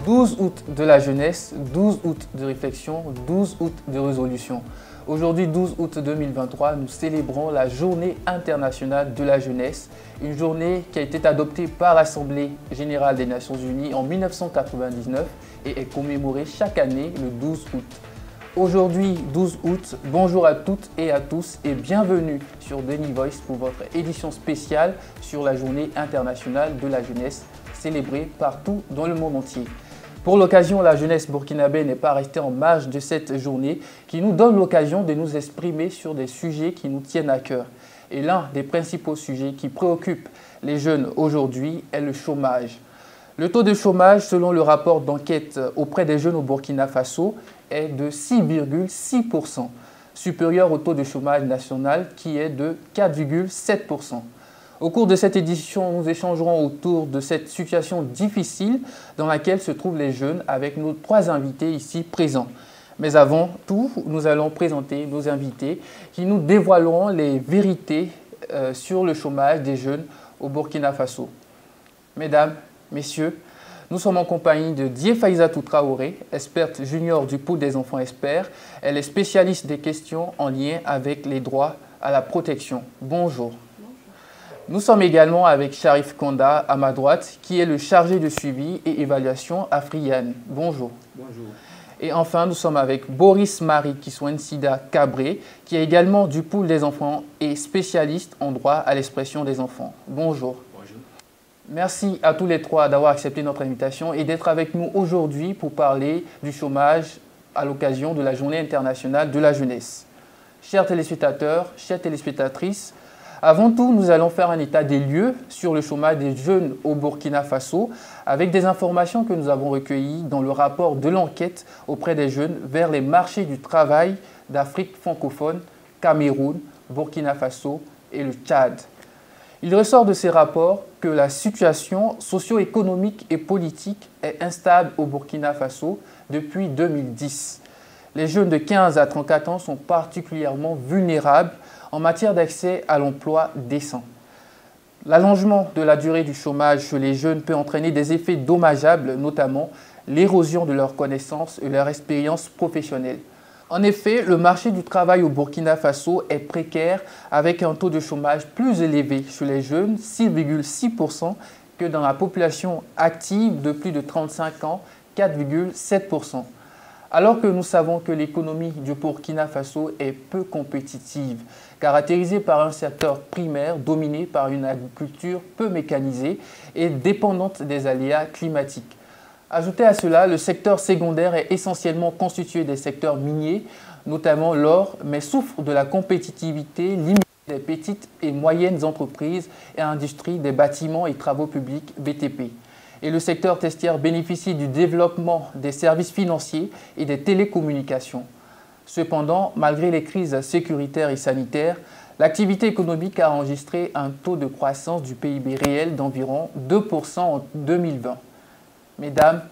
12 août de la jeunesse, 12 août de réflexion, 12 août de résolution. Aujourd'hui, 12 août 2023, nous célébrons la Journée internationale de la jeunesse, une journée qui a été adoptée par l'Assemblée générale des Nations unies en 1999 et est commémorée chaque année le 12 août. Aujourd'hui, 12 août, bonjour à toutes et à tous et bienvenue sur Denis Voice pour votre édition spéciale sur la Journée internationale de la jeunesse, célébrée partout dans le monde entier. Pour l'occasion, la jeunesse burkinabé n'est pas restée en marge de cette journée qui nous donne l'occasion de nous exprimer sur des sujets qui nous tiennent à cœur. Et l'un des principaux sujets qui préoccupent les jeunes aujourd'hui est le chômage. Le taux de chômage, selon le rapport d'enquête auprès des jeunes au Burkina Faso, est de 6,6%, supérieur au taux de chômage national qui est de 4,7%. Au cours de cette édition, nous échangerons autour de cette situation difficile dans laquelle se trouvent les jeunes avec nos trois invités ici présents. Mais avant tout, nous allons présenter nos invités qui nous dévoileront les vérités sur le chômage des jeunes au Burkina Faso. Mesdames, Messieurs, nous sommes en compagnie de Die Faizatou Traoré, experte junior du pôle des enfants experts. Elle est spécialiste des questions en lien avec les droits à la protection. Bonjour. Nous sommes également avec Sharif Konda à ma droite, qui est le chargé de suivi et évaluation à Friane. Bonjour. Bonjour. Et enfin, nous sommes avec Boris Marie Kiswansida Cabré, qui est également du pôle des enfants et spécialiste en droit à l'expression des enfants. Bonjour. Bonjour. Merci à tous les trois d'avoir accepté notre invitation et d'être avec nous aujourd'hui pour parler du chômage à l'occasion de la Journée internationale de la jeunesse. Chers téléspectateurs, chères téléspectatrices, avant tout, nous allons faire un état des lieux sur le chômage des jeunes au Burkina Faso avec des informations que nous avons recueillies dans le rapport de l'enquête auprès des jeunes vers les marchés du travail d'Afrique francophone, Cameroun, Burkina Faso et le Tchad. Il ressort de ces rapports que la situation socio-économique et politique est instable au Burkina Faso depuis 2010. Les jeunes de 15 à 34 ans sont particulièrement vulnérables en matière d'accès à l'emploi décent. L'allongement de la durée du chômage chez les jeunes peut entraîner des effets dommageables, notamment l'érosion de leurs connaissances et leur expérience professionnelle. En effet, le marché du travail au Burkina Faso est précaire avec un taux de chômage plus élevé chez les jeunes, 6,6%, que dans la population active de plus de 35 ans, 4,7%. Alors que nous savons que l'économie du Burkina Faso est peu compétitive, caractérisée par un secteur primaire dominé par une agriculture peu mécanisée et dépendante des aléas climatiques. Ajoutez à cela, le secteur secondaire est essentiellement constitué des secteurs miniers, notamment l'or, mais souffre de la compétitivité limitée des petites et moyennes entreprises et industries des bâtiments et travaux publics BTP. Et le secteur tertiaire bénéficie du développement des services financiers et des télécommunications. Cependant, malgré les crises sécuritaires et sanitaires, l'activité économique a enregistré un taux de croissance du PIB réel d'environ 2% en 2020. Mesdames,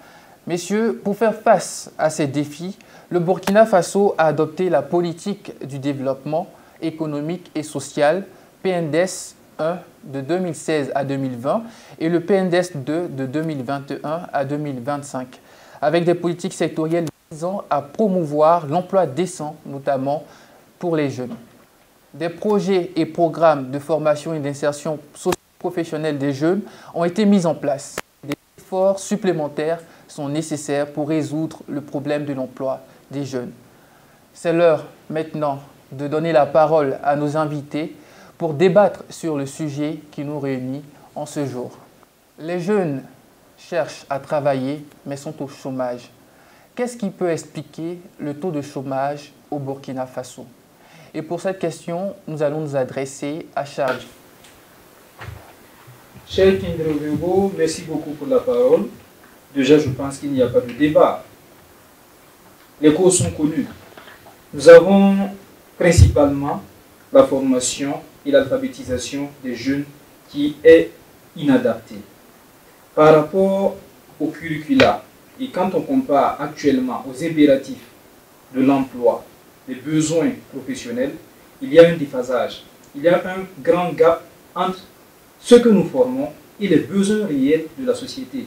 Messieurs, pour faire face à ces défis, le Burkina Faso a adopté la politique du développement économique et social, PNDES 1 de 2016 à 2020 et le PNDES 2 de 2021 à 2025, avec des politiques sectorielles visant à promouvoir l'emploi décent, notamment pour les jeunes. Des projets et programmes de formation et d'insertion socio-professionnelle des jeunes ont été mis en place. Des efforts supplémentaires sont nécessaires pour résoudre le problème de l'emploi des jeunes. C'est l'heure maintenant de donner la parole à nos invités pour débattre sur le sujet qui nous réunit en ce jour. Les jeunes cherchent à travailler mais sont au chômage. Qu'est-ce qui peut expliquer le taux de chômage au Burkina Faso? Et pour cette question, nous allons nous adresser à Charles. Cher Kindre, merci beaucoup pour la parole. Déjà, je pense qu'il n'y a pas de débat. Les causes sont connues. Nous avons principalement la formation et l'alphabétisation des jeunes qui est inadaptée. Par rapport au curricula, et quand on compare actuellement aux impératifs de l'emploi, des besoins professionnels, il y a un déphasage. Il y a un grand gap entre ce que nous formons et les besoins réels de la société.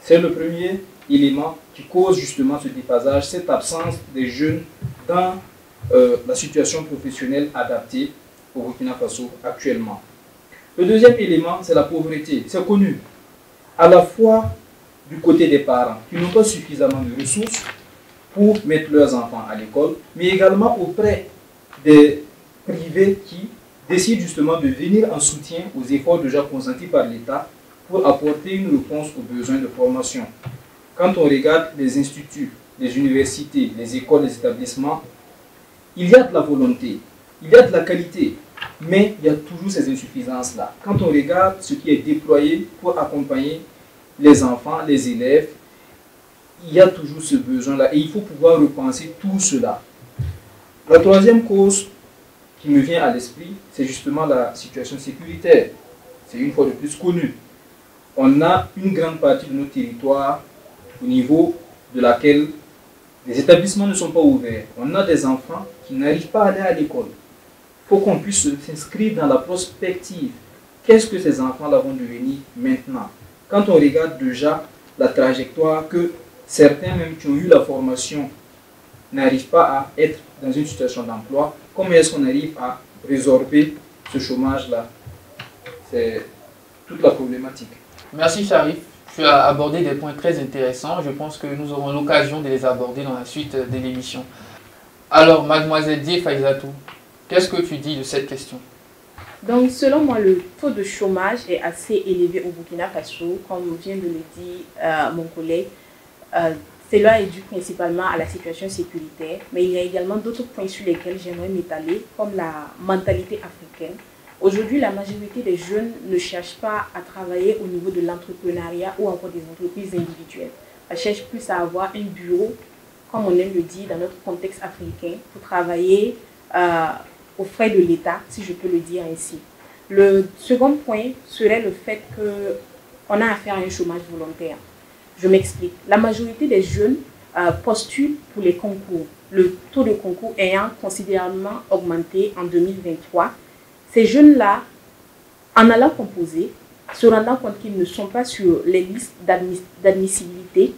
C'est le premier élément qui cause justement ce déphasage, cette absence des jeunes dans la situation professionnelle adaptée au Burkina Faso actuellement. Le deuxième élément, c'est la pauvreté. C'est connu, à la fois du côté des parents qui n'ont pas suffisamment de ressources pour mettre leurs enfants à l'école, mais également auprès des privés qui décident justement de venir en soutien aux efforts déjà consentis par l'État pour apporter une réponse aux besoins de formation. Quand on regarde les instituts, les universités, les écoles, les établissements, il y a de la volonté, il y a de la qualité, mais il y a toujours ces insuffisances-là. Quand on regarde ce qui est déployé pour accompagner les enfants, les élèves, il y a toujours ce besoin-là et il faut pouvoir repenser tout cela. La troisième cause qui me vient à l'esprit, c'est justement la situation sécuritaire. C'est une fois de plus connu. On a une grande partie de nos territoires au niveau de laquelle les établissements ne sont pas ouverts. On a des enfants qui n'arrivent pas à aller à l'école. Il faut qu'on puisse s'inscrire dans la prospective. Qu'est-ce que ces enfants-là vont devenir maintenant? Quand on regarde déjà la trajectoire que certains même qui ont eu la formation n'arrivent pas à être dans une situation d'emploi, comment est-ce qu'on arrive à résorber ce chômage-là? C'est toute la problématique. Merci Sharif. Tu as abordé des points très intéressants. Je pense que nous aurons l'occasion de les aborder dans la suite de l'émission. Alors, mademoiselle Die Faizatou, qu'est-ce que tu dis de cette question? Donc, selon moi, le taux de chômage est assez élevé au Burkina Faso, comme vient de le dire mon collègue. Cela est dû principalement à la situation sécuritaire, mais il y a également d'autres points sur lesquels j'aimerais m'étaler, comme la mentalité africaine. Aujourd'hui, la majorité des jeunes ne cherchent pas à travailler au niveau de l'entrepreneuriat ou encore des entreprises individuelles. Elles cherchent plus à avoir un bureau, comme on aime le dire dans notre contexte africain, pour travailler aux frais de l'État, si je peux le dire ainsi. Le second point serait le fait qu'on a affaire à un chômage volontaire. Je m'explique. La majorité des jeunes postulent pour les concours. Le taux de concours ayant considérablement augmenté en 2023, ces jeunes-là, en allant composer, se rendant compte qu'ils ne sont pas sur les listes d'admissibilité,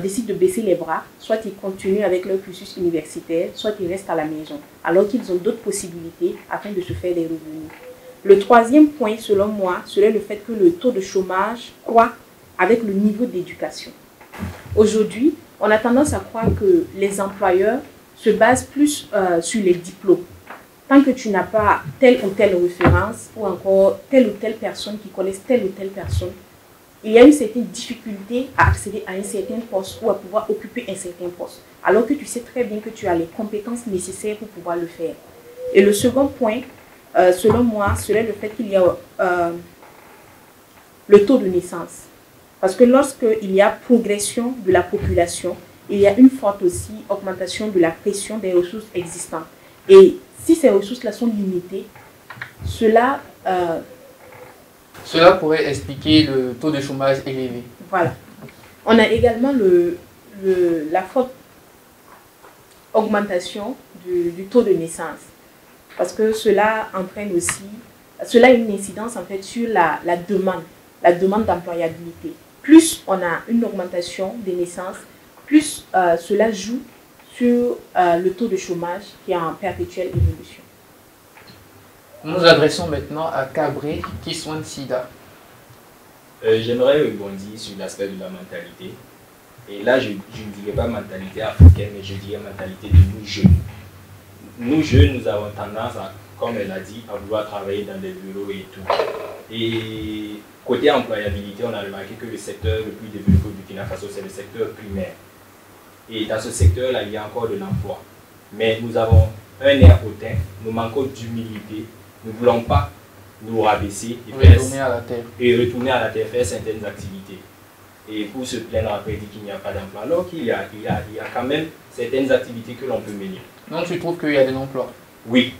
décident de baisser les bras, soit ils continuent avec leur cursus universitaire, soit ils restent à la maison, alors qu'ils ont d'autres possibilités afin de se faire des revenus. Le troisième point, selon moi, serait le fait que le taux de chômage croît avec le niveau d'éducation. Aujourd'hui, on a tendance à croire que les employeurs se basent plus sur les diplômes. Tant que tu n'as pas telle ou telle référence ou encore telle ou telle personne qui connaisse telle ou telle personne, il y a une certaine difficulté à accéder à un certain poste ou à pouvoir occuper un certain poste, alors que tu sais très bien que tu as les compétences nécessaires pour pouvoir le faire. Et le second point, selon moi, serait le fait qu'il y a le taux de naissance. Parce que lorsqu'il y a progression de la population, il y a une forte aussi augmentation de la pression des ressources existantes. Et si ces ressources-là sont limitées, cela pourrait expliquer le taux de chômage élevé. Voilà. On a également la forte augmentation du taux de naissance. Parce que cela entraîne aussi, cela a une incidence en fait sur la demande d'employabilité. Plus on a une augmentation des naissances, plus cela joue sur le taux de chômage qui est en perpétuelle évolution. Nous nous adressons maintenant à Kabré Kiswan Sida. J'aimerais rebondir sur l'aspect de la mentalité. Et là, je ne dirais pas mentalité africaine, mais je dirais mentalité de nous jeunes. Nous jeunes, nous avons tendance, comme elle a dit, à vouloir travailler dans des bureaux et tout. Et côté employabilité, on a remarqué que le secteur le plus développé au Burkina Faso, c'est le secteur primaire. Et dans ce secteur-là, il y a encore de l'emploi. Mais nous avons un air hautain, nous manquons d'humilité, nous ne voulons pas nous rabaisser et retourner à la terre, faire certaines activités. Et pour se plaindre après dire qu'il n'y a pas d'emploi, alors qu'il y a quand même certaines activités que l'on peut mener. Donc tu trouves qu'il y a de l'emploi? Oui.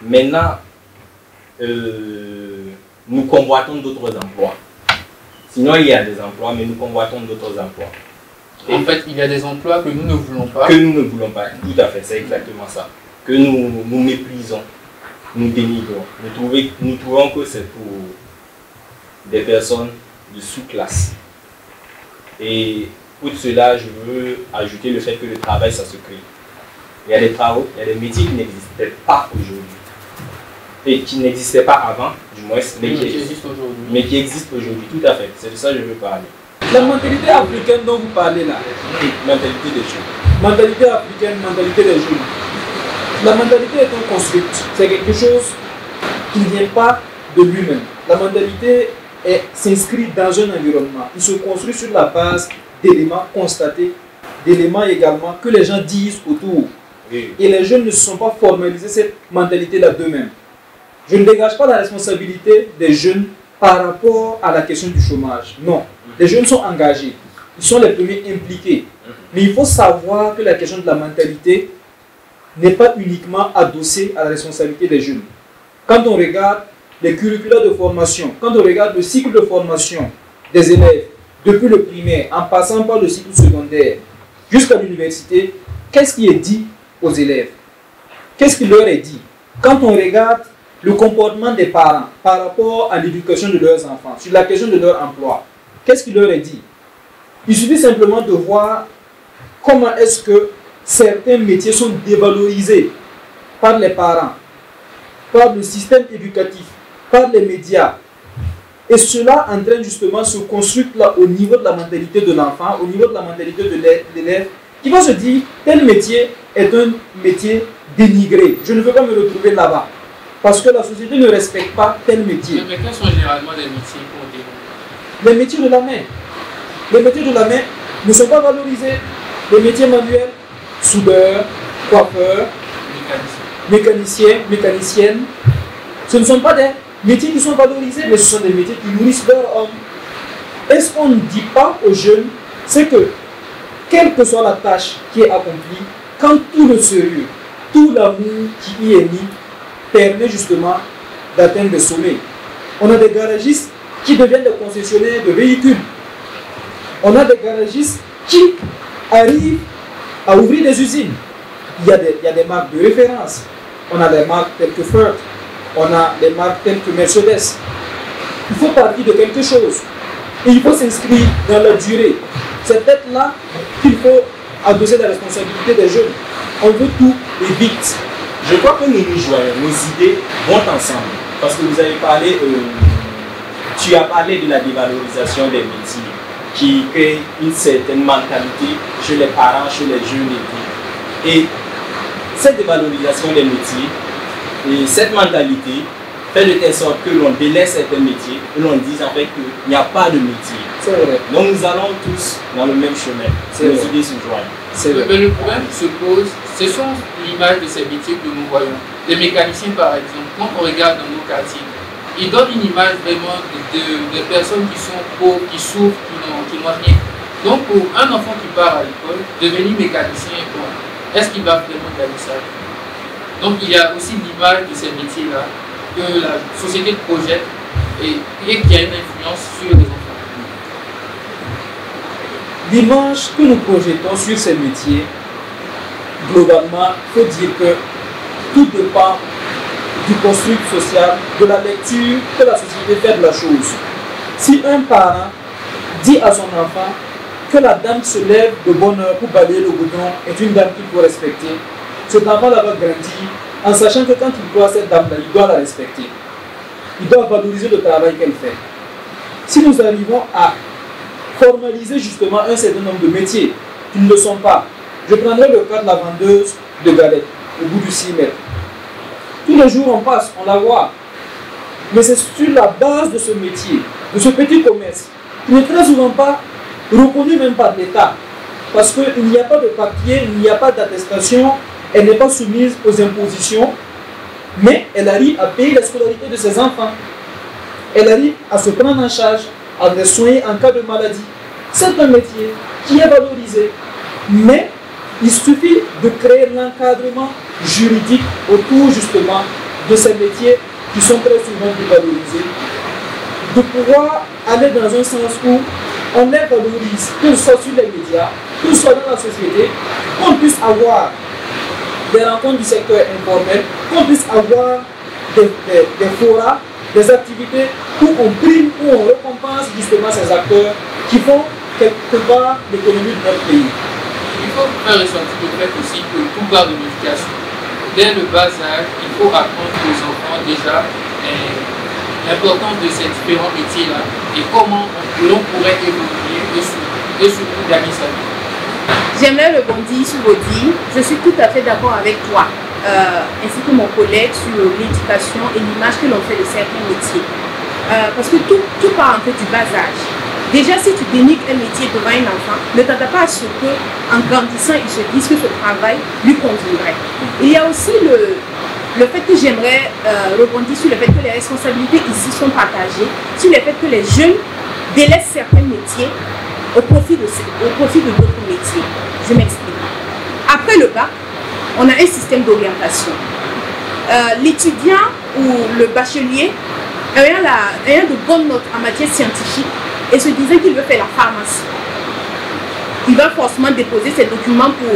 Maintenant, nous convoitons d'autres emplois. Sinon, il y a des emplois, mais nous convoitons d'autres emplois. En fait, il y a des emplois que nous ne voulons pas. Que nous ne voulons pas, tout à fait, c'est exactement ça. Que nous méprisons, nous dénigrons. Nous trouvons que c'est pour des personnes de sous-classe. Et pour cela, je veux ajouter le fait que le travail, ça se crée. Il y a des travaux, il y a des métiers qui n'existaient pas aujourd'hui. Et qui n'existaient pas avant, du moins, mais qui existent aujourd'hui. Tout à fait. C'est de ça que je veux parler. La mentalité africaine dont vous parlez là, Mentalité des jeunes. mentalité africaine, mentalité des jeunes. La mentalité est un construct. C'est quelque chose qui ne vient pas de lui-même. La mentalité s'inscrit dans un environnement. Il se construit sur la base d'éléments constatés, d'éléments également que les gens disent autour. Oui. Et les jeunes ne se sont pas formalisés cette mentalité-là d'eux-mêmes. Je ne dégage pas la responsabilité des jeunes par rapport à la question du chômage. Non. Les jeunes sont engagés. Ils sont les premiers impliqués. Mais il faut savoir que la question de la mentalité n'est pas uniquement adossée à la responsabilité des jeunes. Quand on regarde les curricula de formation, quand on regarde le cycle de formation des élèves, depuis le primaire, en passant par le cycle secondaire, jusqu'à l'université, qu'est-ce qui est dit aux élèves? Qu'est-ce qui leur est dit? Quand on regarde le comportement des parents par rapport à l'éducation de leurs enfants, sur la question de leur emploi, qu'est-ce qui leur est dit? Il suffit simplement de voir comment est-ce que certains métiers sont dévalorisés par les parents, par le système éducatif, par les médias. Et cela entraîne justement ce construct-là au niveau de la mentalité de l'enfant, au niveau de la mentalité de l'élève, qui va se dire, tel métier est un métier dénigré. Je ne veux pas me retrouver là-bas. Parce que la société ne respecte pas tel métier. Mais quels sont généralement les métiers qu'on dénigre? Les métiers de la main. Les métiers de la main ne sont pas valorisés. Les métiers manuels, soudeur, coiffeur, mécanicien, mécanicienne, ce ne sont pas des métiers qui sont valorisés, mais ce sont des métiers qui nourrissent leur homme. Et ce qu'on ne dit pas aux jeunes, c'est que, quelle que soit la tâche qui est accomplie, quand tout le sérieux, tout l'amour qui y est mis, permet justement d'atteindre des sommets. On a des garagistes qui deviennent des concessionnaires de véhicules. On a des garagistes qui arrivent à ouvrir des usines. Il y a des marques de référence. On a des marques telles que Ford, on a des marques telles que Mercedes. Il faut partir de quelque chose. Et il faut s'inscrire dans la durée. C'est peut-être là qu'il faut adosser la responsabilité des jeunes. On veut tout et vite. Je crois que nous nous joignons, nos idées vont ensemble. Parce que vous avez parlé, tu as parlé de la dévalorisation des métiers qui crée une certaine mentalité chez les parents, chez les jeunes et cette dévalorisation des métiers et cette mentalité fait de telle sorte que l'on délaisse certains métiers et l'on dit en fait qu'il n'y a pas de métier. C'est vrai. Donc nous allons tous dans le même chemin. Nos idées se joignent. Mais le problème se pose, ce sont l'image de ces métiers que nous voyons. Les mécaniciens par exemple, quand on regarde dans nos quartiers, ils donnent une image vraiment de personnes qui sont pauvres, qui souffrent, qui n'ont rien. Donc pour un enfant qui part à l'école, devenir mécanicien, est-ce qu'il va vraiment gagner ça? Donc il y a aussi l'image de ces métiers-là que la société projette et qui a une influence sur les enfants. L'image que nous projetons sur ces métiers, globalement, il faut dire que tout dépend du construct social, de la lecture que la société fait de la chose. Si un parent dit à son enfant que la dame se lève de bonne heure pour balayer le goudron est une dame qu'il faut respecter, cet enfant-là va grandir en sachant que quand il voit cette dame-là, il doit la respecter. Il doit valoriser le travail qu'elle fait. Si nous arrivons à formaliser justement un certain nombre de métiers qui ne le sont pas, je prendrai le cas de la vendeuse de galettes au bout du 6 mètres. Tous les jours on passe, on la voit. Mais c'est sur la base de ce métier, de ce petit commerce, qui n'est très souvent pas reconnu même par l'État. Parce qu'il n'y a pas de papier, il n'y a pas d'attestation, elle n'est pas soumise aux impositions, mais elle arrive à payer la scolarité de ses enfants. Elle arrive à se prendre en charge, à les soigner en cas de maladie. C'est un métier qui est valorisé, mais il suffit de créer l'encadrement juridique autour justement de ces métiers qui sont très souvent dévalorisés, de pouvoir aller dans un sens où on les valorise, que ce soit sur les médias, que ce soit dans la société, qu'on puisse avoir des rencontres du secteur informel, qu'on puisse avoir des forats, des activités où on prime, où on récompense justement ces acteurs qui font que va l'économie de notre pays? Il faut faire ressentir le fait aussi que tout part de l'éducation. Dès le bas âge, il faut apprendre aux enfants déjà l'importance de ces différents métiers-là et comment l'on pourrait évoluer et surtout gagner sa vie. J'aimerais rebondir sur vos dires. Je suis tout à fait d'accord avec toi, ainsi que mon collègue, sur l'éducation et l'image que l'on fait de certains métiers. Parce que tout part en fait du bas âge. Déjà, si tu dénigres un métier devant un enfant, ne t'attends pas à ce qu'en grandissant, il se dise que ce travail lui conviendrait. Il y a aussi le fait que j'aimerais rebondir sur le fait que les responsabilités ici sont partagées, sur le fait que les jeunes délaissent certains métiers au profit de d'autres métiers. Je m'explique. Après le bac, on a un système d'orientation. L'étudiant ou le bachelier ayant de bonnes notes en matière scientifique et se disant qu'il veut faire la pharmacie, il va forcément déposer ses documents pour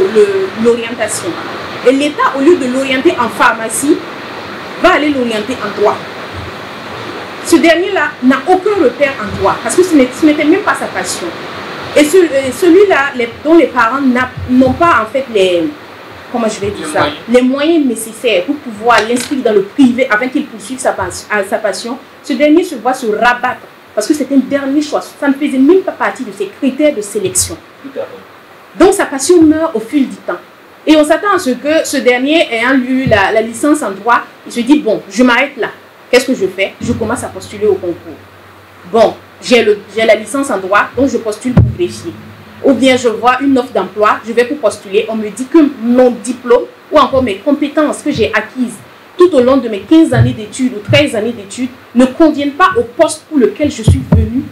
l'orientation. Et l'État, au lieu de l'orienter en pharmacie, va aller l'orienter en droit. Ce dernier-là n'a aucun repère en droit, parce que ce n'était même pas sa passion. Et celui-là, dont les parents n'ont pas en fait les moyens nécessaires pour pouvoir l'inscrire dans le privé afin qu'il poursuive sa passion, ce dernier se voit se rabattre parce que c'est un dernier choix. Ça ne faisait même pas partie de ses critères de sélection. Donc sa passion meurt au fil du temps. Et on s'attend à ce que ce dernier, ayant eu la licence en droit, il se dit, bon, je m'arrête là. Qu'est-ce que je fais? Je commence à postuler au concours. Bon, j'ai la licence en droit, donc je postule pour greffier. Ou bien je vois une offre d'emploi, je vais pour postuler, on me dit que mon diplôme ou encore mes compétences que j'ai acquises tout au long de mes 15 années d'études ou 13 années d'études ne conviennent pas au poste pour lequel je suis venu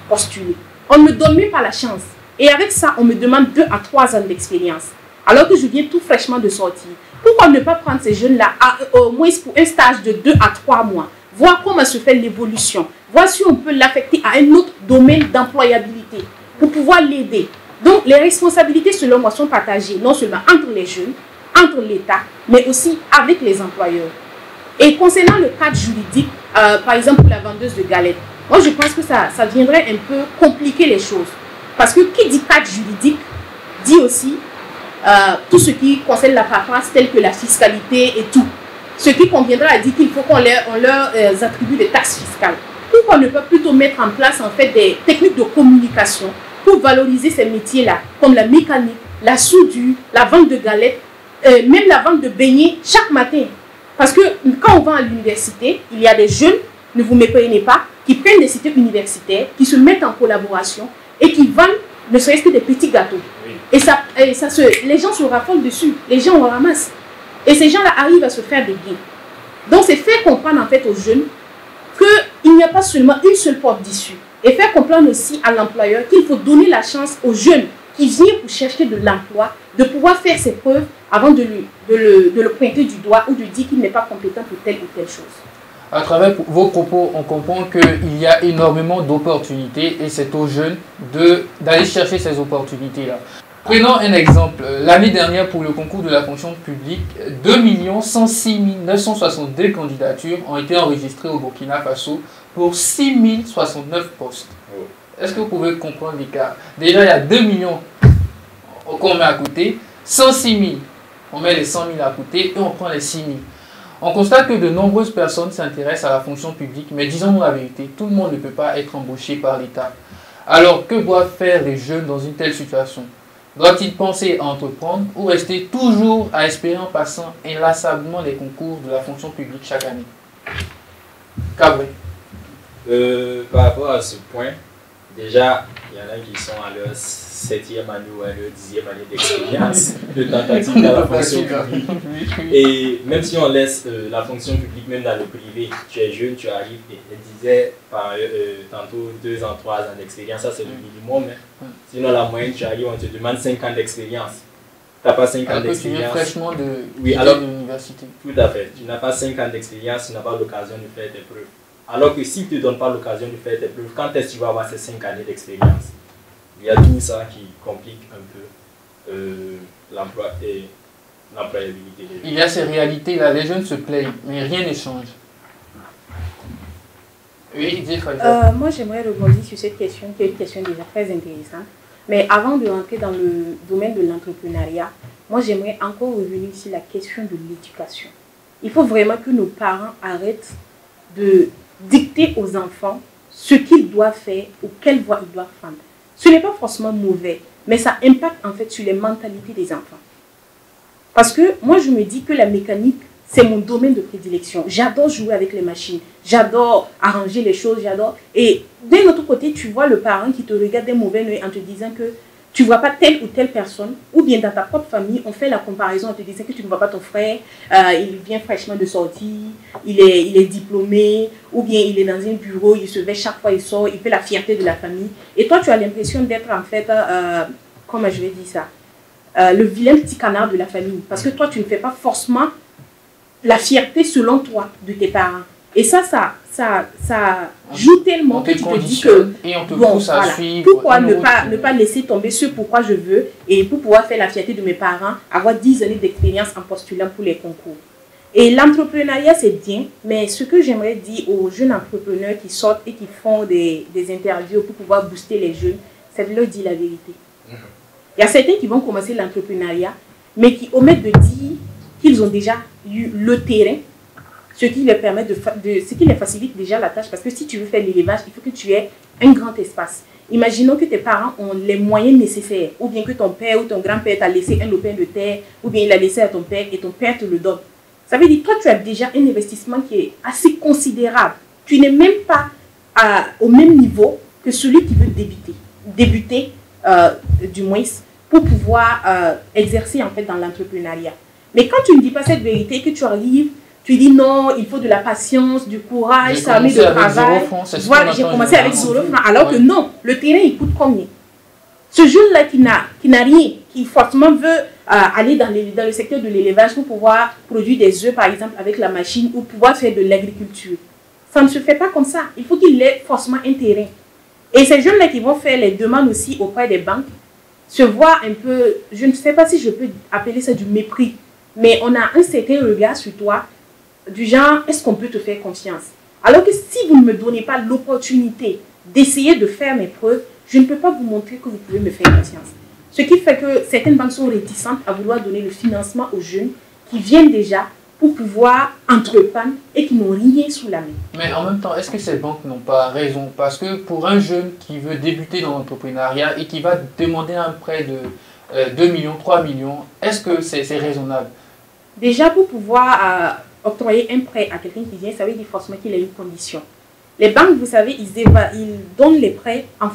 postuler. On ne me donne même pas la chance. Et avec ça, on me demande 2 à 3 ans d'expérience. Alors que je viens tout fraîchement de sortir. Pourquoi ne pas prendre ces jeunes-là au moins pour un stage de 2 à 3 mois, voir comment se fait l'évolution, voir si on peut l'affecter à un autre domaine d'employabilité pour pouvoir l'aider. Donc, les responsabilités, selon moi, sont partagées non seulement entre les jeunes, entre l'État, mais aussi avec les employeurs. Et concernant le cadre juridique, par exemple, pour la vendeuse de galettes, moi, je pense que ça viendrait un peu compliquer les choses. Parce que qui dit cadre juridique, dit aussi tout ce qui concerne la paperasse, telle que la fiscalité et tout. Ce qui conviendra à dire qu'il faut qu'on leur attribue des taxes fiscales. Pourquoi ne pas plutôt mettre en place en fait des techniques de communication pour valoriser ces métiers-là, comme la mécanique, la soudure, la vente de galettes, même la vente de beignets chaque matin. Parce que quand on va à l'université, il y a des jeunes, ne vous méprenez pas, qui prennent des cités universitaires, qui se mettent en collaboration et qui vendent ne serait-ce que des petits gâteaux. Oui. Et les gens se raffolent dessus, les gens en ramassent. Et ces gens-là arrivent à se faire des gains. Donc c'est faire comprendre en fait aux jeunes qu'il n'y a pas seulement une seule porte d'issue. Et faire comprendre aussi à l'employeur qu'il faut donner la chance aux jeunes qui viennent pour chercher de l'emploi, de pouvoir faire ses preuves avant de le pointer du doigt ou de dire qu'il n'est pas compétent pour telle ou telle chose. À travers vos propos, on comprend qu'il y a énormément d'opportunités et c'est aux jeunes d'aller chercher ces opportunités-là. Prenons un exemple. L'année dernière, pour le concours de la fonction publique, 2 106 962 candidatures ont été enregistrées au Burkina Faso pour 6 069 postes. Est-ce que vous pouvez comprendre l'écart? Déjà, il y a 2 millions qu'on met à côté, 106 000, on met les 100 000 à côté et on prend les 6 000. On constate que de nombreuses personnes s'intéressent à la fonction publique, mais disons-nous la vérité, tout le monde ne peut pas être embauché par l'État. Alors, que doivent faire les jeunes dans une telle situation? Doit-il penser à entreprendre ou rester toujours à espérer en passant inlassablement les concours de la fonction publique chaque année? Cabré. Par rapport à ce point, déjà, il y en a qui sont à leur 7e année ou à leur 10e année d'expérience de tentative dans la fonction publique. Et même si on laisse la fonction publique, même dans le privé, tu es jeune, tu arrives, et elle disait tantôt 2 ans, 3 ans d'expérience, ça c'est le minimum. Hein. Sinon, la moyenne, tu arrives, on te demande 5 ans d'expérience. Tu n'as pas 5 ans d'expérience. Tu viens fraîchement de l'université. Tout à fait. Tu n'as pas 5 ans d'expérience, tu n'as pas l'occasion de faire tes preuves. Alors que s'ils ne te donnent pas l'occasion de faire tes preuves, quand est-ce que tu vas avoir ces 5 années d'expérience? Il y a tout ça qui complique un peu l'emploi et l'employabilité. Il y a ces réalités-là, les jeunes se plaignent, mais rien ne change. Oui, moi j'aimerais rebondir sur cette question, qui est une question déjà très intéressante. Mais avant de rentrer dans le domaine de l'entrepreneuriat, moi j'aimerais encore revenir sur la question de l'éducation. Il faut vraiment que nos parents arrêtent de dicter aux enfants ce qu'ils doivent faire ou quelle voie ils doivent prendre. Ce n'est pas forcément mauvais, mais ça impacte en fait sur les mentalités des enfants. Parce que moi je me dis que la mécanique, c'est mon domaine de prédilection. J'adore jouer avec les machines, j'adore arranger les choses, j'adore. Et d'un autre côté, tu vois le parent qui te regarde d'un mauvais œil en te disant que tu ne vois pas telle ou telle personne, ou bien dans ta propre famille, on fait la comparaison en te disant que tu ne vois pas ton frère, il vient fraîchement de sortir, il est diplômé, ou bien il est dans un bureau, il se vêt chaque fois il sort, il fait la fierté de la famille. Et toi, tu as l'impression d'être en fait, comment je vais dire ça, le vilain petit canard de la famille. Parce que toi, tu ne fais pas forcément la fierté selon toi de tes parents. Et ça joue tellement que tu te dis que et on te bon, pousse à voilà, suivre pourquoi ne pas laisser tomber ce pourquoi je veux et pour pouvoir faire la fierté de mes parents, avoir 10 années d'expérience en postulant pour les concours. Et l'entrepreneuriat, c'est bien, mais ce que j'aimerais dire aux jeunes entrepreneurs qui sortent et qui font des interviews pour pouvoir booster les jeunes, c'est de leur dire la vérité. Il y a certains qui vont commencer l'entrepreneuriat, mais qui omettent de dire qu'ils ont déjà eu le terrain, ce qui les permet ce qui les facilite déjà la tâche. Parce que si tu veux faire l'élevage, il faut que tu aies un grand espace. Imaginons que tes parents ont les moyens nécessaires, ou bien que ton père ou ton grand-père t'a laissé un lopin de terre, ou bien il l'a laissé à ton père et ton père te le donne. Ça veut dire que toi, tu as déjà un investissement qui est assez considérable. Tu n'es même pas au même niveau que celui qui veut débuter du moins, pour pouvoir exercer en fait dans l'entrepreneuriat. Mais quand tu ne dis pas cette vérité, que tu arrives, tu dis non, il faut de la patience, du courage, ça met de travail. Voilà, j'ai commencé avec 0 francs, alors que non, le terrain il coûte combien? Ce jeune-là qui n'a rien, qui forcément veut aller dans le secteur de l'élevage pour pouvoir produire des œufs par exemple avec la machine ou pouvoir faire de l'agriculture. Ça ne se fait pas comme ça. Il faut qu'il ait forcément un terrain. Et ces jeunes-là qui vont faire les demandes aussi auprès des banques se voient un peu, je ne sais pas si je peux appeler ça du mépris, mais on a un certain regard sur toi, du genre, est-ce qu'on peut te faire confiance? Alors que si vous ne me donnez pas l'opportunité d'essayer de faire mes preuves, je ne peux pas vous montrer que vous pouvez me faire confiance. Ce qui fait que certaines banques sont réticentes à vouloir donner le financement aux jeunes qui viennent déjà pour pouvoir entreprendre et qui n'ont rien sous la main. Mais en même temps, est-ce que ces banques n'ont pas raison? Parce que pour un jeune qui veut débuter dans l'entrepreneuriat et qui va demander un prêt de 2 millions, 3 millions, est-ce que c'est raisonnable? Déjà, pour pouvoir octroyer un prêt à quelqu'un qui vient, ça veut dire forcément qu'il a une condition. Les banques, vous savez, ils donnent les prêts en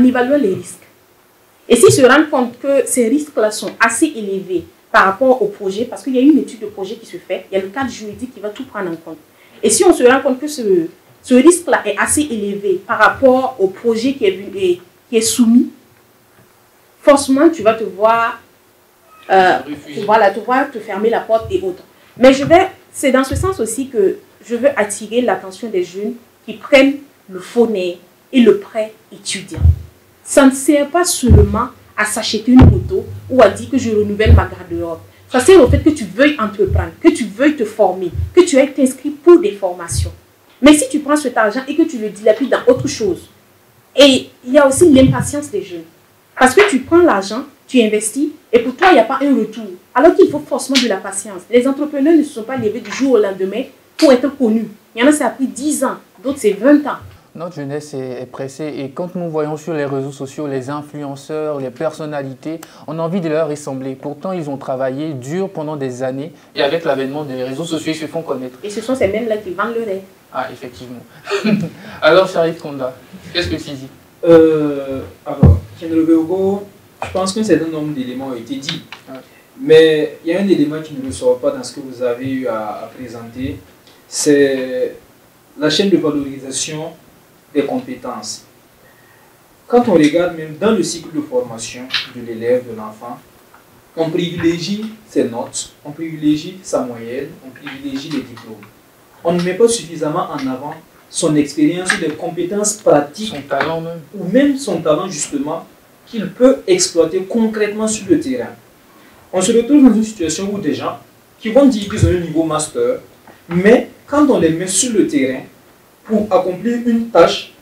évaluant les risques. Et s'ils se rendent compte que ces risques-là sont assez élevés par rapport au projet, parce qu'il y a une étude de projet qui se fait, il y a le cadre juridique qui va tout prendre en compte. Et si on se rend compte que ce risque-là est assez élevé par rapport au projet qui est soumis, forcément, tu vas te voir, te fermer la porte et autres. Mais c'est dans ce sens aussi que je veux attirer l'attention des jeunes qui prennent le faux-nez et le prêt étudiant. Ça ne sert pas seulement à s'acheter une moto ou à dire que je renouvelle ma garde-robe. Ça sert au fait que tu veuilles entreprendre, que tu veuilles te former, que tu aies t'inscrit pour des formations. Mais si tu prends cet argent et que tu le dilapides dans autre chose, et il y a aussi l'impatience des jeunes. Parce que tu prends l'argent, tu investis, et pour toi, il n'y a pas un retour. Alors qu'il faut forcément de la patience. Les entrepreneurs ne se sont pas levés du jour au lendemain pour être connus. Il y en a, ça a pris 10 ans, d'autres, c'est 20 ans. Notre jeunesse est pressée et quand nous voyons sur les réseaux sociaux les influenceurs, les personnalités, on a envie de leur ressembler. Pourtant, ils ont travaillé dur pendant des années et avec l'avènement des réseaux sociaux, ils se font connaître. Et ce sont ces mêmes-là qui vendent le rêve. Ah, effectivement. Alors, Sharif Konda, qu'est-ce que tu dis? Alors, je pense qu'un certain nombre d'éléments ont été dit. Ouais. Mais il y a un élément qui ne ressort pas dans ce que vous avez eu à présenter, c'est la chaîne de valorisation des compétences. Quand on regarde même dans le cycle de formation de l'élève, de l'enfant, on privilégie ses notes, on privilégie sa moyenne, on privilégie les diplômes. On ne met pas suffisamment en avant son expérience ou des compétences pratiques, son talent même, ou même son talent justement, qu'il peut exploiter concrètement sur le terrain. On se retrouve dans une situation où des gens qui vont dire qu'ils ont un niveau master, mais quand on les met sur le terrain pour accomplir une tâche,